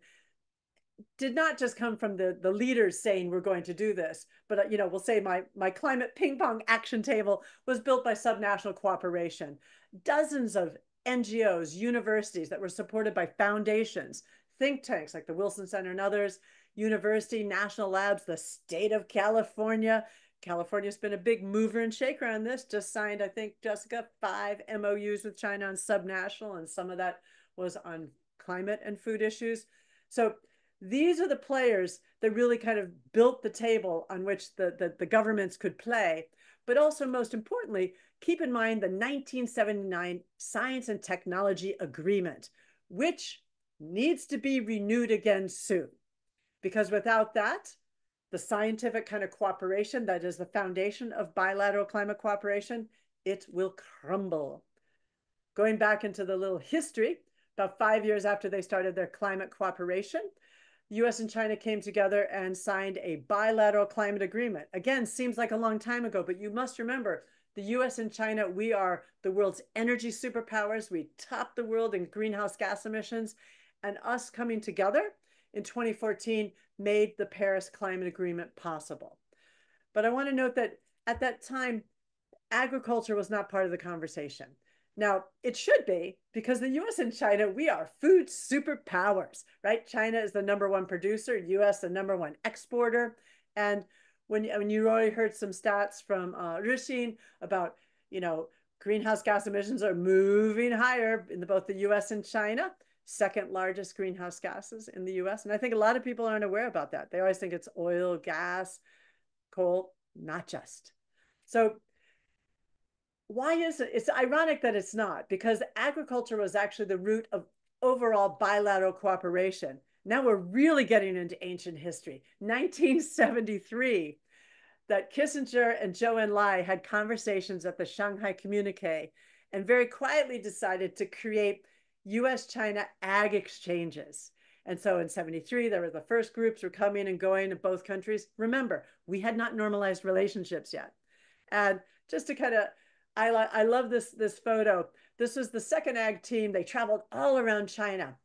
did not just come from the leaders saying we're going to do this, but we'll say my climate ping pong action table was built by subnational cooperation. Dozens of NGOs, universities that were supported by foundations, think tanks like the Wilson Center and others, university, national labs, the state of California. California's been a big mover and shaker on this, just signed, I think, Jessica, 5 MOUs with China on subnational, and some of that was on climate and food issues. So these are the players that really kind of built the table on which the governments could play. But also, most importantly, keep in mind the 1979 Science and Technology Agreement, which needs to be renewed again soon. Because without that, the scientific kind of cooperation that is the foundation of bilateral climate cooperation, it will crumble. Going back into the little history, about 5 years after they started their climate cooperation, the US and China came together and signed a bilateral climate agreement. Again, seems like a long time ago, but you must remember the US and China, we are the world's energy superpowers. We top the world in greenhouse gas emissions. And us coming together in 2014 made the Paris Climate Agreement possible. But I want to note that at that time, agriculture was not part of the conversation. Now, it should be, because the US and China, we are food superpowers, right? China is the #1 producer, US the #1 exporter. And when you already heard some stats from Rixin about, greenhouse gas emissions are moving higher in both the US and China, second largest greenhouse gases in the US. And I think a lot of people aren't aware about that. They always think it's oil, gas, coal, not just. So why is it? It's ironic that it's not, because agriculture was actually the root of overall bilateral cooperation. Now we're really getting into ancient history. 1973, that Kissinger and Zhou Enlai had conversations at the Shanghai Communique and very quietly decided to create US-China ag exchanges. And so in 73, there were the first groups were coming and going in both countries. Remember, we had not normalized relationships yet. And just to kind of, I love this photo. This was the second ag team. They traveled all around China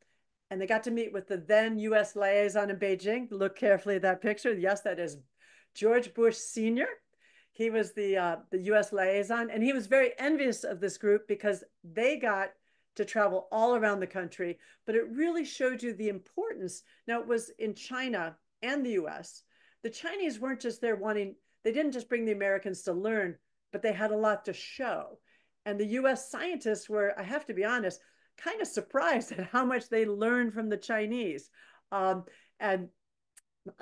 and they got to meet with the then US liaison in Beijing. Look carefully at that picture. Yes, that is George Bush Sr. He was the US liaison, and he was very envious of this group because they got to travel all around the country, but it really showed you the importance. Now, it was in China and the US. The Chinese weren't just there wanting, they didn't just bring the Americans to learn, but they had a lot to show. And the US scientists were, I have to be honest, kind of surprised at how much they learned from the Chinese. And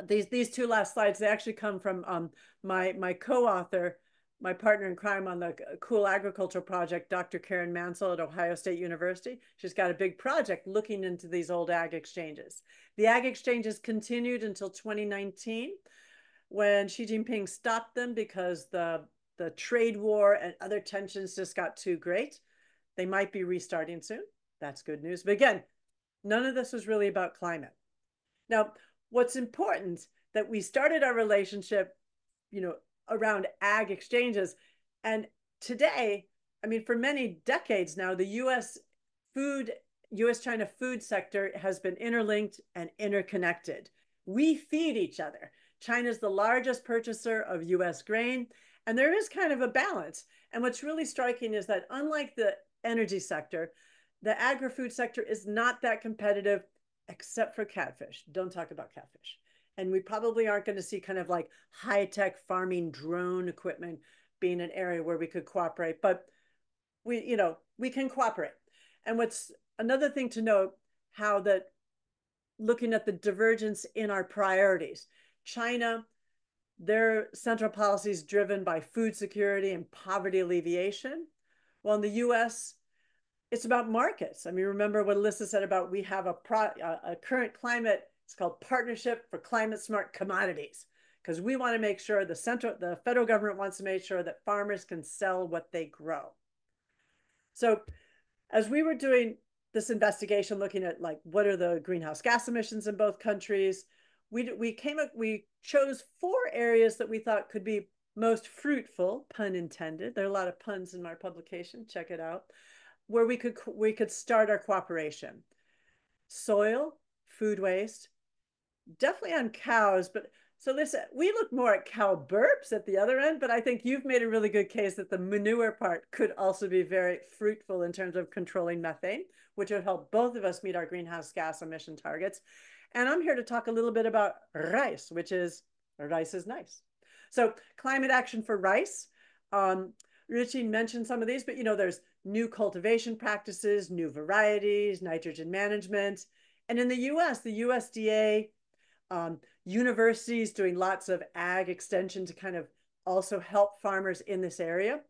these two last slides, they actually come from my co-author, my partner in crime on the Cool Agriculture Project, Dr. Karen Mansell at Ohio State University. She's got a big project looking into these old ag exchanges. The ag exchanges continued until 2019 when Xi Jinping stopped them because the trade war and other tensions just got too great. They might be restarting soon. That's good news. But again, none of this was really about climate. Now, what's important that we started our relationship, around ag exchanges. And today, I mean, for many decades now, the US China food sector has been interlinked and interconnected. We feed each other. China's the largest purchaser of US grain, and there is kind of a balance. And what's really striking is that unlike the energy sector, the agri-food sector is not that competitive except for catfish. Don't talk about catfish. And we probably aren't going to see kind of like high-tech farming drone equipment being an area where we could cooperate, but we can cooperate. And what's another thing to note, how that looking at the divergence in our priorities, China, their central policy is driven by food security and poverty alleviation. While in the US, it's about markets. I mean, remember what Alyssa said about we have a current climate, it's called Partnership for Climate Smart Commodities, because we want to make sure the federal government wants to make sure that farmers can sell what they grow. So as we were doing this investigation, looking at like what are the greenhouse gas emissions in both countries, we chose 4 areas that we thought could be most fruitful, pun intended. There are a lot of puns in my publication. Check it out. Where we could start our cooperation. Soil, food waste, definitely on cows, but so listen, we look more at cow burps at the other end, but I think you've made a really good case that the manure part could also be very fruitful in terms of controlling methane, which would help both of us meet our greenhouse gas emission targets. And I'm here to talk a little bit about rice, rice is nice. So climate action for rice. Richie mentioned some of these, but there's new cultivation practices, new varieties, nitrogen management. And in the US, the USDA, universities doing lots of ag extension to kind of also help farmers in this area.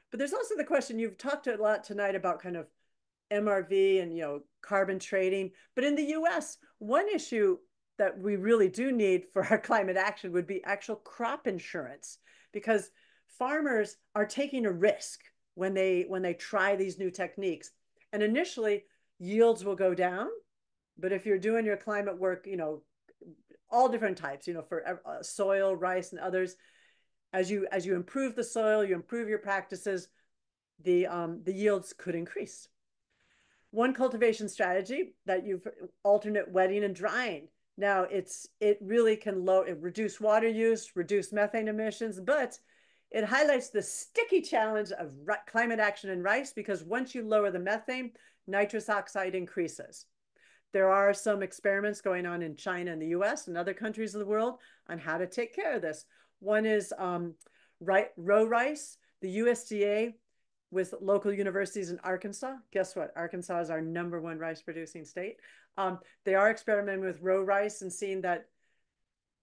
But there's also the question, you've talked a lot tonight about kind of MRV and carbon trading. But in the US, one issue that we really do need for our climate action would be actual crop insurance, because farmers are taking a risk when they try these new techniques. And initially, yields will go down. But if you're doing your climate work, all different types, for soil, rice, and others, as you improve the soil, you improve your practices, the yields could increase. One cultivation strategy that you've alternate wetting and drying. Now it really can reduce water use, reduce methane emissions, but it highlights the sticky challenge of climate action in rice, because once you lower the methane, nitrous oxide increases. There are some experiments going on in China and the US and other countries of the world on how to take care of this. One is row rice. The USDA with local universities in Arkansas. Guess what? Arkansas is our #1 rice producing state. They are experimenting with row rice and seeing that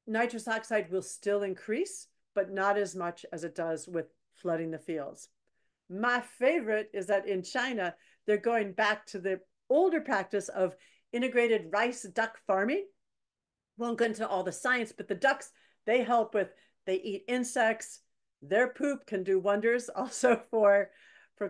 nitrous oxide will still increase, but not as much as it does with flooding the fields. My favorite is that in China, they're going back to the older practice of integrated rice duck farming. Won't go into all the science, but the ducks, they help with, they eat insects. Their poop can do wonders also for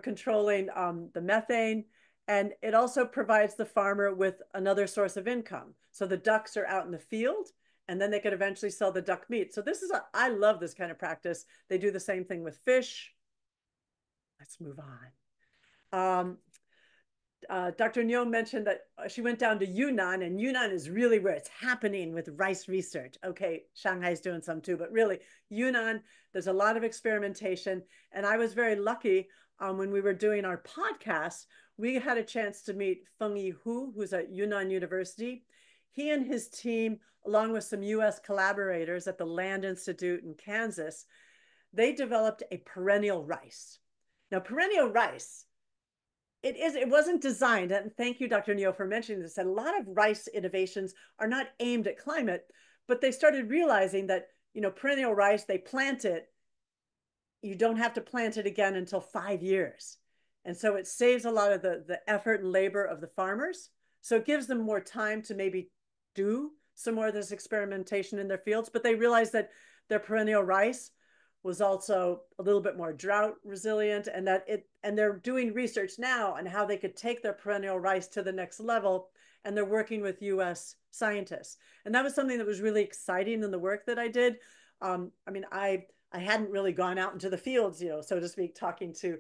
controlling the methane. And it also provides the farmer with another source of income. So the ducks are out in the field and then they could eventually sell the duck meat. So this is, I love this kind of practice. They do the same thing with fish. Let's move on. Dr. Nyo mentioned that she went down to Yunnan, and Yunnan is really where it's happening with rice research. Okay, Shanghai's doing some too, but really, Yunnan, there's a lot of experimentation. And I was very lucky when we were doing our podcast, we had a chance to meet Fengyi Hu, who's at Yunnan University. He and his team, along with some US collaborators at the Land Institute in Kansas, they developed a perennial rice. Now, perennial rice, it wasn't designed, and thank you, Dr. Neo, for mentioning this, that a lot of rice innovations are not aimed at climate, but they started realizing that, perennial rice, they plant it, you don't have to plant it again until 5 years. And so it saves a lot of the effort and labor of the farmers. So it gives them more time to maybe do some more of this experimentation in their fields, but they realized that their perennial rice was also a little bit more drought resilient, and they're doing research now on how they could take their perennial rice to the next level, and they're working with US scientists. And that was something that was really exciting in the work that I did. I hadn't really gone out into the fields, so to speak, talking to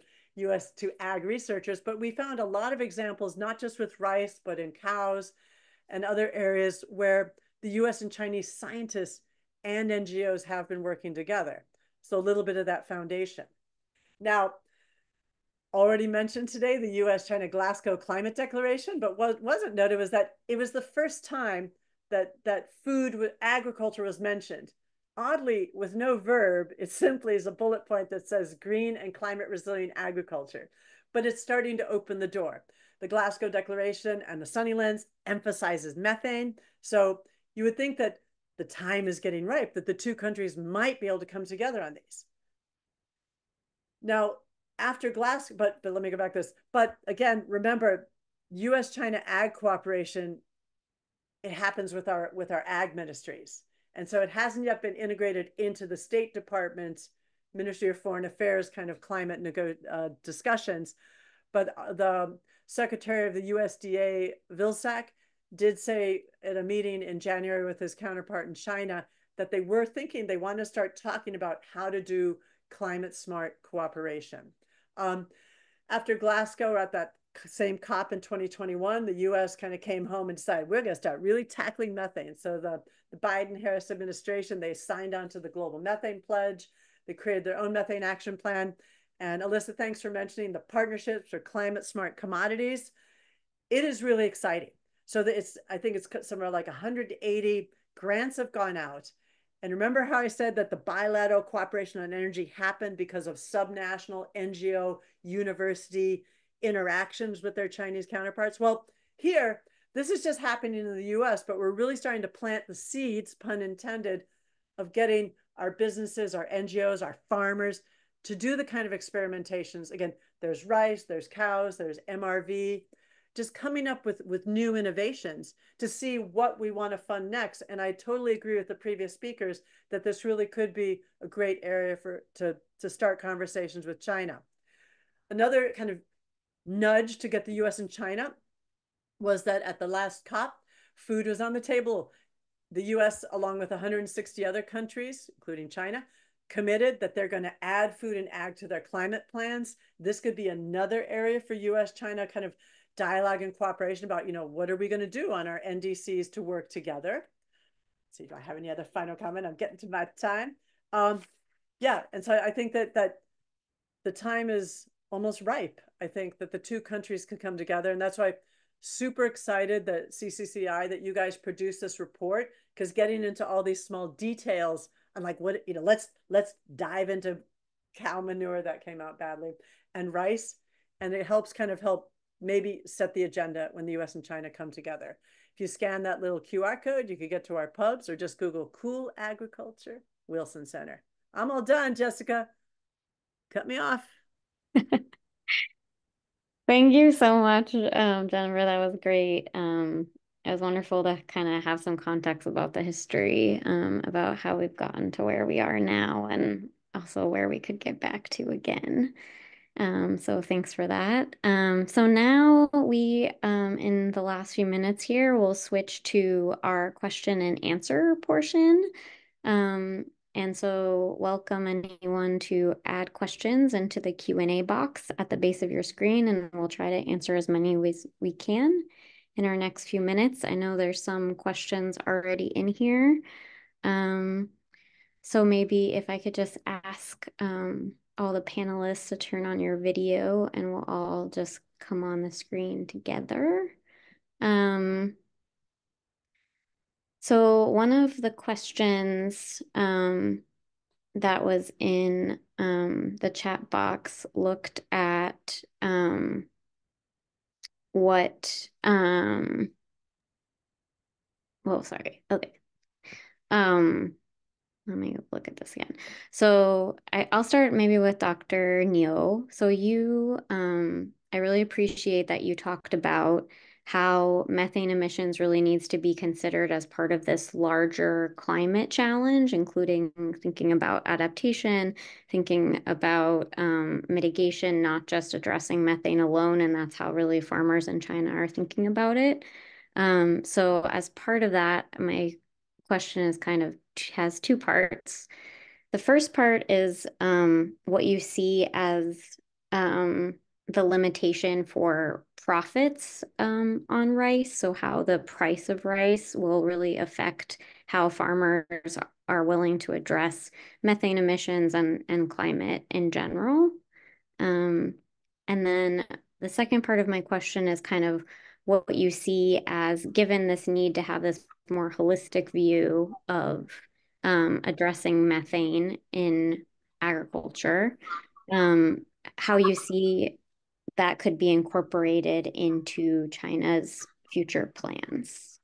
ag researchers, but we found a lot of examples, not just with rice, but in cows and other areas where the US and Chinese scientists and NGOs have been working together. So a little bit of that foundation. Now, already mentioned today the US-China Glasgow Climate Declaration, but what wasn't noted was that it was the first time that food, agriculture was mentioned. Oddly, with no verb, it simply is a bullet point that says green and climate resilient agriculture. But it's starting to open the door. The Glasgow Declaration and the Sunnylands emphasizes methane. So you would think that the time is getting ripe, that the two countries might be able to come together on these. Now, after Glasgow, but let me go back to this. But again, remember, US-China ag cooperation, it happens with our ag ministries. And so it hasn't yet been integrated into the State Department's Ministry of Foreign Affairs kind of climate discussions. But the Secretary of the USDA, Vilsack, did say at a meeting in January with his counterpart in China that they were thinking they want to start talking about how to do climate smart cooperation. After Glasgow, at that same COP in 2021, the US kind of came home and decided we're going to start really tackling methane. So the Biden-Harris administration, they signed on to the Global Methane Pledge. They created their own methane action plan. And Alyssa, thanks for mentioning the partnerships for climate smart commodities. It is really exciting. So that I think it's somewhere like 180 grants have gone out. And remember how I said that the bilateral cooperation on energy happened because of subnational NGO university interactions with their Chinese counterparts? Well, here, this is just happening in the US, but we're really starting to plant the seeds, pun intended, of getting our businesses, our NGOs, our farmers to do the kind of experimentations. Again, there's rice, there's cows, there's MRV, just coming up with new innovations to see what we want to fund next. And I totally agree with the previous speakers that this really could be a great area to start conversations with China. Another kind of nudge to get the US and China was that at the last COP, food was on the table. The US, along with 160 other countries, including China, committed that they're going to add food and ag to their climate plans. This could be another area for US-China kind of dialogue and cooperation about, what are we going to do on our NDCs to work together? Let's see, do I have any other final comment? I'm getting to my time. Yeah, and so I think that the time is almost ripe. I think that the two countries can come together, and that's why I'm super excited that CCCI, that you guys produced this report, because getting into all these small details, I'm like, what, let's dive into cow manure that came out badly and rice, and it helps maybe set the agenda when the US and China come together. If you scan that little QR code, you could get to our pubs or just Google Cool Agriculture Wilson Center. I'm all done, Jessica. Cut me off. Thank you so much, Jennifer. That was great. It was wonderful to kind of have some context about the history, about how we've gotten to where we are now and also where we could get back to again. So thanks for that. So now in the last few minutes here, we'll switch to our question and answer portion. And so welcome anyone to add questions into the Q&A box at the base of your screen, and we'll try to answer as many as we can in our next few minutes. I know there's some questions already in here. So maybe if I could just ask all the panelists to turn on your video and we'll all just come on the screen together. So one of the questions that was in the chat box looked at what well, sorry. Okay. Let me look at this again. So I'll start maybe with Dr. Neo. So I really appreciate that you talked about how methane emissions really needs to be considered as part of this larger climate challenge, including thinking about adaptation, thinking about mitigation, not just addressing methane alone. And that's how really farmers in China are thinking about it. So as part of that, my question is kind of has two parts. The first part is what you see as the limitation for profits on rice. So how the price of rice will really affect how farmers are willing to address methane emissions and climate in general. And then the second part of my question is kind of what you see as given this need to have this more holistic view of addressing methane in agriculture, how you see that could be incorporated into China's future plans.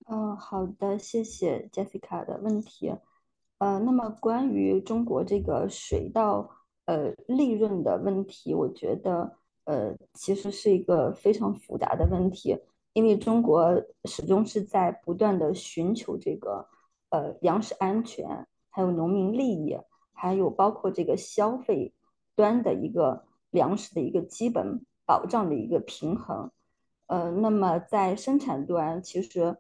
好的，谢谢 Jessica 的问题。那么关于中国这个水稻利润的问题，我觉得其实是一个非常复杂的问题，因为中国始终是在不断的寻求这个粮食安全，还有农民利益，还有包括这个消费端的一个粮食的一个基本保障的一个平衡。那么在生产端，其实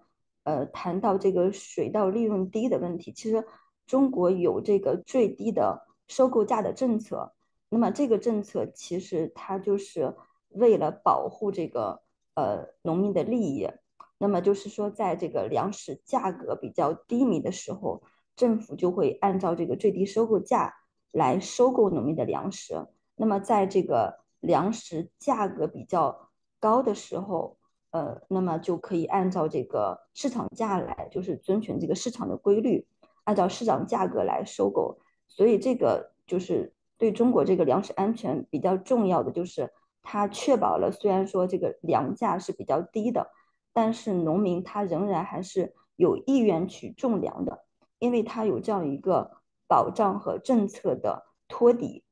谈到这个水稻利润低的问题，其实中国有这个最低的收购价的政策。那么这个政策其实它就是为了保护这个农民的利益。那么就是说，在这个粮食价格比较低迷的时候，政府就会按照这个最低收购价来收购农民的粮食。那么在这个粮食价格比较高的时候，那么就可以按照这个市场价来，就是遵循这个市场的规律，按照市场价格来收购。所以这个就是对中国这个粮食安全比较重要的，就是它确保了虽然说这个粮价是比较低的，但是农民他仍然还是有意愿去种粮的，因为他有这样一个保障和政策的托底。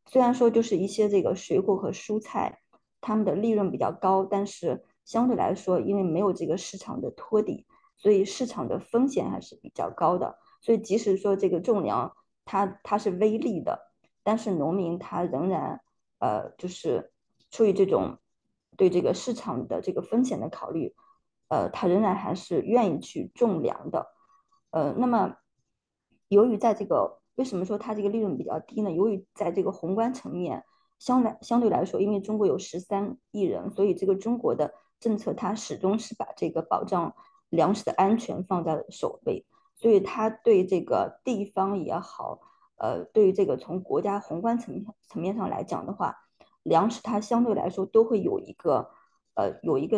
虽然说就是一些这个水果和蔬菜，他们的利润比较高，但是相对来说，因为没有这个市场的托底，所以市场的风险还是比较高的。所以即使说这个种粮它是微利的，但是农民他仍然就是出于这种对这个市场的这个风险的考虑，他仍然还是愿意去种粮的。那么由于在这个为什么说它这个利润比较低呢？由于在这个宏观层面，相对来说，因为中国有13亿人，所以这个中国的政策它始终是把这个保障粮食的安全放在了首位，所以它对这个地方也好，对于这个从国家宏观层面上来讲的话，粮食它相对来说都会有一个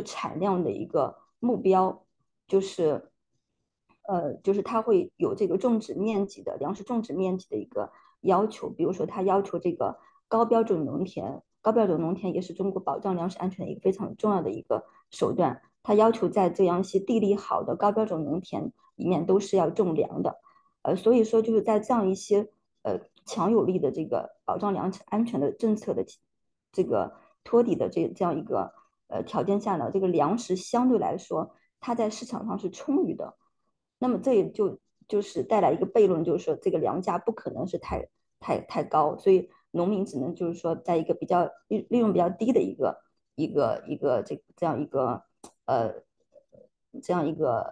产量的一个目标，就是就是它会有这个种植面积的粮食种植面积的一个要求，比如说它要求这个高标准农田，高标准农田也是中国保障粮食安全的一个非常重要的一个手段。它要求在这样一些地力好的高标准农田里面都是要种粮的。所以说就是在这样一些强有力的这个保障粮食安全的政策的这个托底的这样一个条件下呢，这个粮食相对来说它在市场上是充裕的。那么这也就是带来一个悖论，就是说这个粮价不可能是太高，所以农民只能就是说在一个比较利润比较低的一个这样一个呃这样一个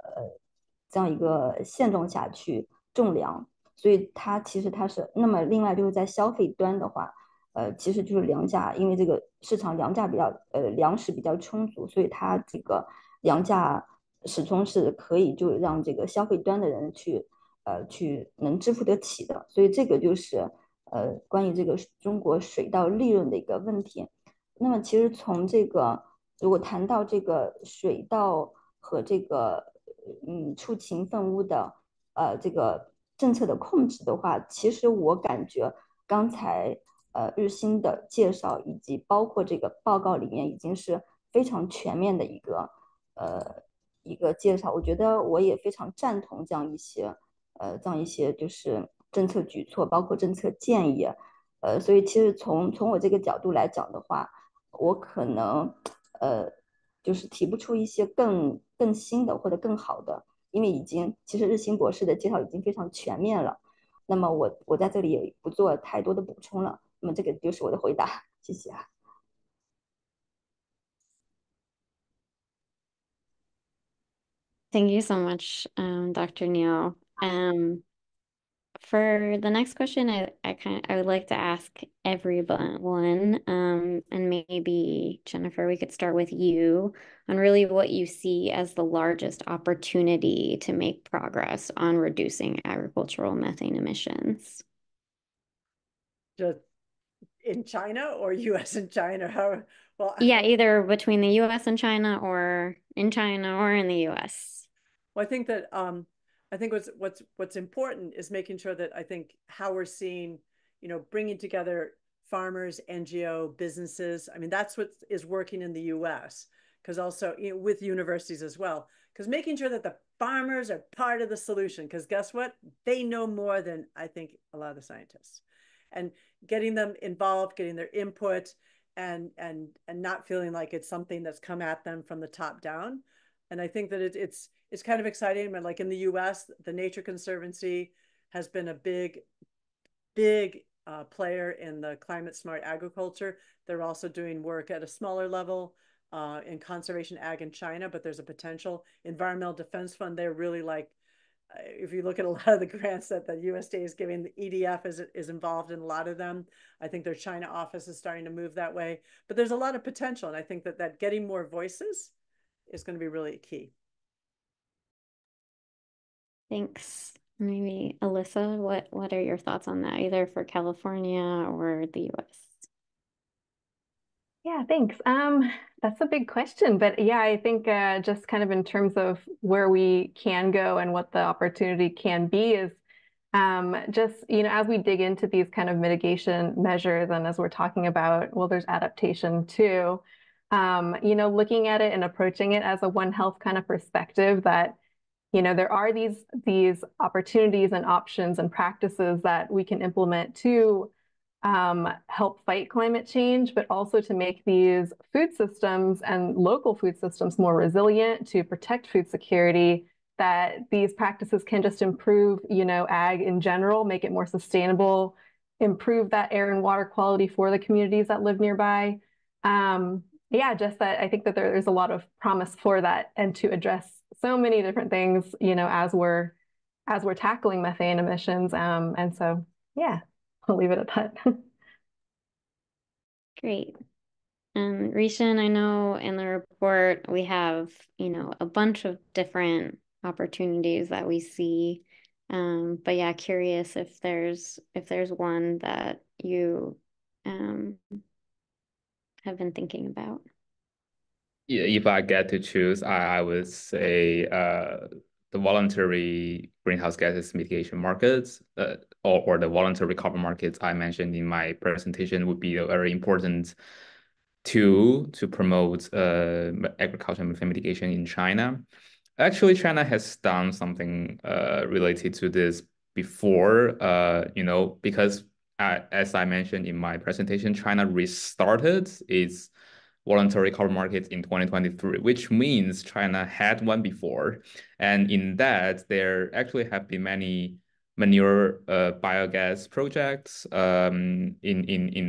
这样一个现状下去种粮，所以其实它是那么另外就是在消费端的话，其实就是粮价，因为这个市场粮价比较粮食比较充足，所以它这个粮价始终是可以就让这个消费端的人去能支付得起的，所以这个就是关于这个中国水稻利润的一个问题。那么其实从这个如果谈到这个水稻和这个畜禽粪污的这个政策的控制的话，其实我感觉刚才日新的介绍以及包括这个报告里面已经是非常全面的一个介绍，我觉得我也非常赞同这样一些就是政策举措，包括政策建议。所以其实从我这个角度来讲的话，我可能呃就是提不出一些更新的或者更好的，因为其实日新博士的介绍已经非常全面了。那么我在这里也不做太多的补充了。那么这个就是我的回答，谢谢。Thank you so much, Dr. Neil. For the next question, I would like to ask everyone, and maybe Jennifer, we could start with you on really what you see as the largest opportunity to make progress on reducing agricultural methane emissions. Just in China or US and China? How, well, Yeah, either between the US and China or in China or in the US. well, I think what's important is making sure that I think how we're seeing, bringing together farmers, NGO, businesses. I mean, that's what is working in the US, because also with universities as well, because making sure that the farmers are part of the solution, because guess what? They know more than I think a lot of the scientists. And getting them involved, getting their input, and not feeling like it's something that's come at them from the top down. And I think that it's kind of exciting. But like in the U.S., the Nature Conservancy has been a big player in the climate smart agriculture. They're also doing work at a smaller level in conservation ag in China, but there's a potential. Environmental Defense Fund, they're really like, if you look at a lot of the grants that the USDA is giving, the EDF is involved in a lot of them. I think their China office is starting to move that way. But there's a lot of potential. And I think that getting more voices is going to be really key. Thanks. Maybe Alyssa, what are your thoughts on that, either for California or the US? Yeah, thanks. That's a big question, but yeah, I think just kind of in terms of where we can go and what the opportunity can be is just, as we dig into these kind of mitigation measures and as we're talking about, well, there's adaptation too, looking at it and approaching it as a One Health kind of perspective that, there are these opportunities and options and practices that we can implement to help fight climate change, but also to make these food systems and local food systems more resilient, to protect food security, that these practices can just improve, ag in general, make it more sustainable, improve that air and water quality for the communities that live nearby. Yeah, just that I think that there's a lot of promise for that and to address so many different things, as we're tackling methane emissions. And so, yeah, I'll leave it at that. Great. And Rishan, I know in the report we have, a bunch of different opportunities that we see. But yeah, curious if there's one that you have been thinking about. Yeah, if I get to choose, I would say the voluntary greenhouse gases mitigation markets, or the voluntary carbon markets I mentioned in my presentation would be very important tool to promote agriculture and methane mitigation in China. Actually, China has done something related to this before, because as I mentioned in my presentation, China restarted its voluntary carbon market in 2023, which means China had one before. And in that, there actually have been many manure biogas projects in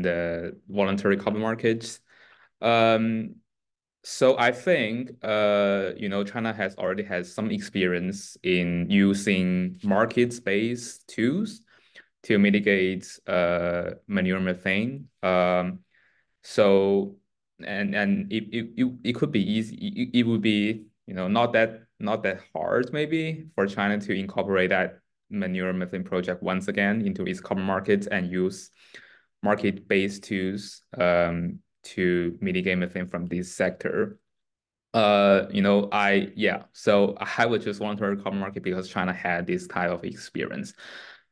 the voluntary carbon markets. So I think China has already has some experience in using market-based tools to mitigate manure methane. So and it could be easy. It would be not that hard maybe for China to incorporate that manure methane project once again into its carbon market and use market-based tools to mitigate methane from this sector. So I would just want to carbon market because China had this type of experience.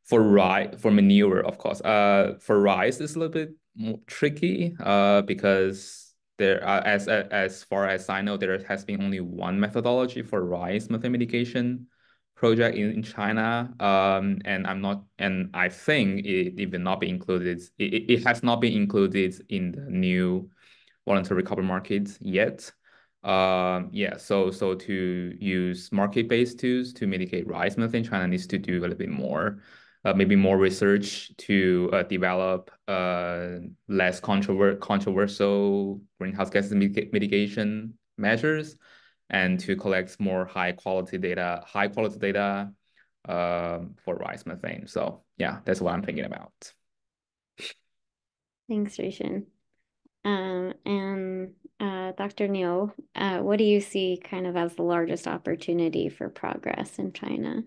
For manure, of course. For rice, it's a little bit more tricky. Because there are, as far as I know, there has been only one methodology for rice methane mitigation project in China. And I think it will not be included. It has not been included in the new voluntary carbon markets yet. So to use market-based tools to mitigate rice methane, China needs to do a little bit more, maybe more research to develop less controversial greenhouse gas mitigation measures, and to collect more high quality data for rice methane. So yeah, that's what I'm thinking about. Thanks, Rishan. And Dr. Neil, what do you see kind of as the largest opportunity for progress in China?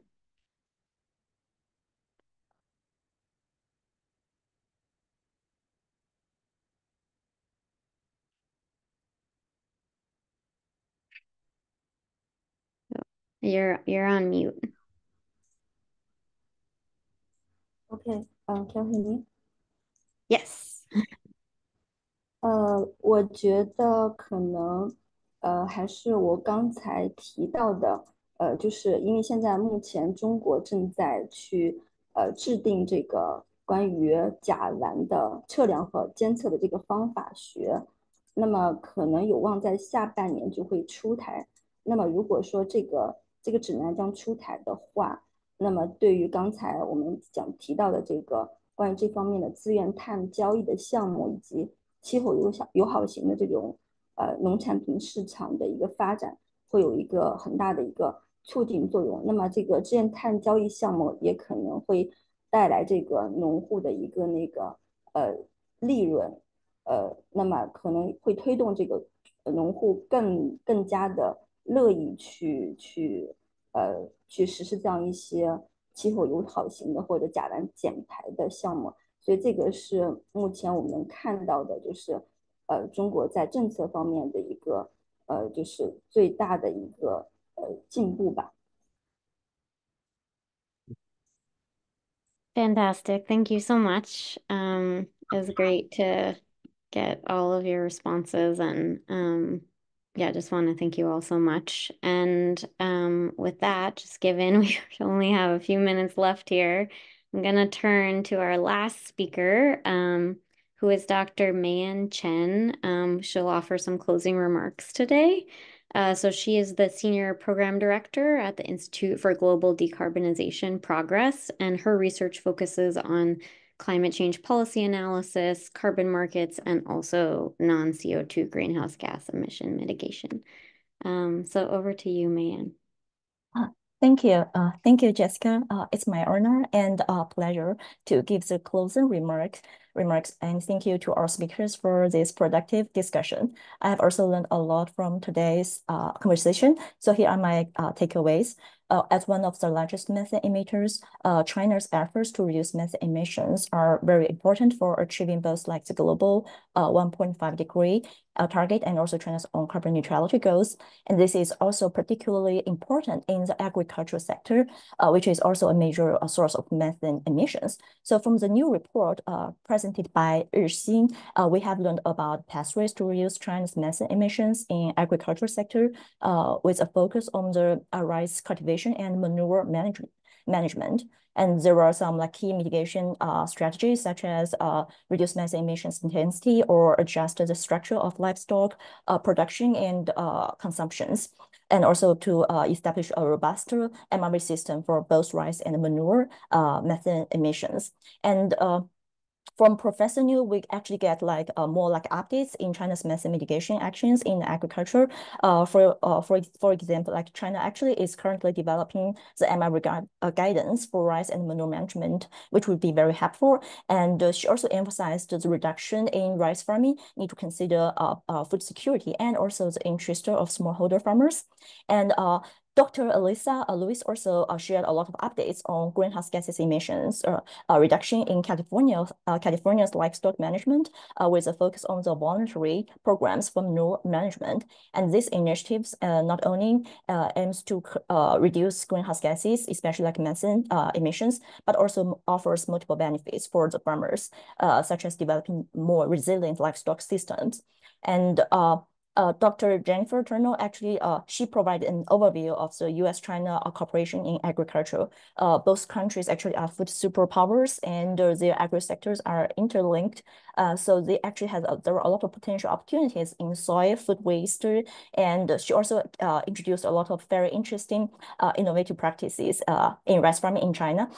You're on mute. Okay, can you hear me? Yes.我觉得可能，还是我刚才提到的，就是因为现在目前中国正在去制定这个关于甲烷的测量和监测的这个方法学，那么可能有望在下半年就会出台。那么如果说这个指南将出台的话，那么对于刚才我们提到的这个关于这方面的资源碳交易的项目以及气候友好型的这种农产品市场的一个发展，会有一个很大的一个促进作用。那么这个资源碳交易项目也可能会带来这个农户的一个利润，那么可能会推动这个农户更加的乐意去实施这样一些气候友好型的或者甲烷减排的项目。所以这个是目前我们看到的，就是中国在政策方面的一个就是最大的一个进步吧。Fantastic. Thank you so much. It was great to get all of your responses, and yeah, just want to thank you all so much. And with that, just given we only have a few minutes left here, I'm gonna turn to our last speaker, who is Dr. Mayan Chen. She'll offer some closing remarks today. So she is the Senior Program Director at the Institute for Global Decarbonization Progress, and her research focuses on climate change policy analysis, carbon markets, and also non-CO2 greenhouse gas emission mitigation. So over to you, Mayan. Thank you. Thank you, Jessica. It's my honor and pleasure to give the closing remarks. And thank you to our speakers for this productive discussion. I have also learned a lot from today's conversation. So here are my takeaways. as one of the largest methane emitters, China's efforts to reduce methane emissions are very important for achieving both like the global 1.5-degree target and also China's own carbon neutrality goals. And this is also particularly important in the agricultural sector, which is also a major source of methane emissions. So from the new report presented by Rixin, we have learned about pathways to reduce China's methane emissions in agricultural sector with a focus on the rice cultivation and manure management. And there are some like key mitigation strategies such as reduce methane emissions intensity or adjust the structure of livestock production and consumptions. And also to establish a robust MRV system for both rice and manure methane emissions. And from Professor New, we actually get like more like updates in China's methane mitigation actions in agriculture. For example, like China actually is currently developing the MI guidance for rice and manure management, which would be very helpful. And she also emphasized the reduction in rice farming need to consider food security and also the interest of smallholder farmers. And Dr. Elisa Lewis also shared a lot of updates on greenhouse gases emissions reduction in California's livestock management with a focus on the voluntary programs for manure management. And these initiatives not only aims to reduce greenhouse gases, especially like methane emissions, but also offers multiple benefits for the farmers, such as developing more resilient livestock systems. And Dr. Jennifer Turner actually, she provided an overview of the U.S.-China cooperation in agriculture. Both countries actually are food superpowers and their agri sectors are interlinked. So they actually have, there are a lot of potential opportunities in soil, food waste, and she also introduced a lot of very interesting innovative practices in rice farming in China.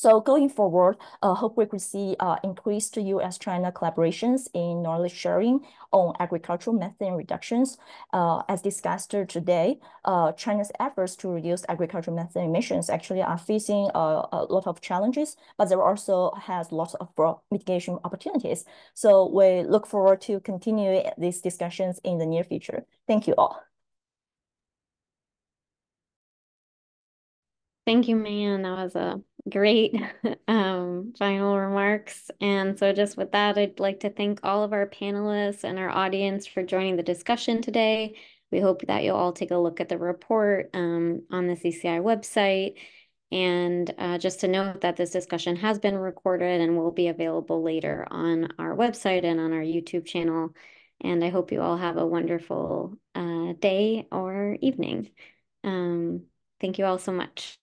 So going forward, hope we could see increased U.S.-China collaborations in knowledge sharing on agricultural methane reductions. As discussed today, China's efforts to reduce agricultural methane emissions actually are facing a lot of challenges, but there also has lots of mitigation opportunities. So we look forward to continue these discussions in the near future. Thank you all. Thank you, Man. That was a great final remarks. And so just with that, I'd like to thank all of our panelists and our audience for joining the discussion today. We hope that you'll all take a look at the report on the CCI website. And just to note that this discussion has been recorded and will be available later on our website and on our YouTube channel. And I hope you all have a wonderful day or evening. Thank you all so much.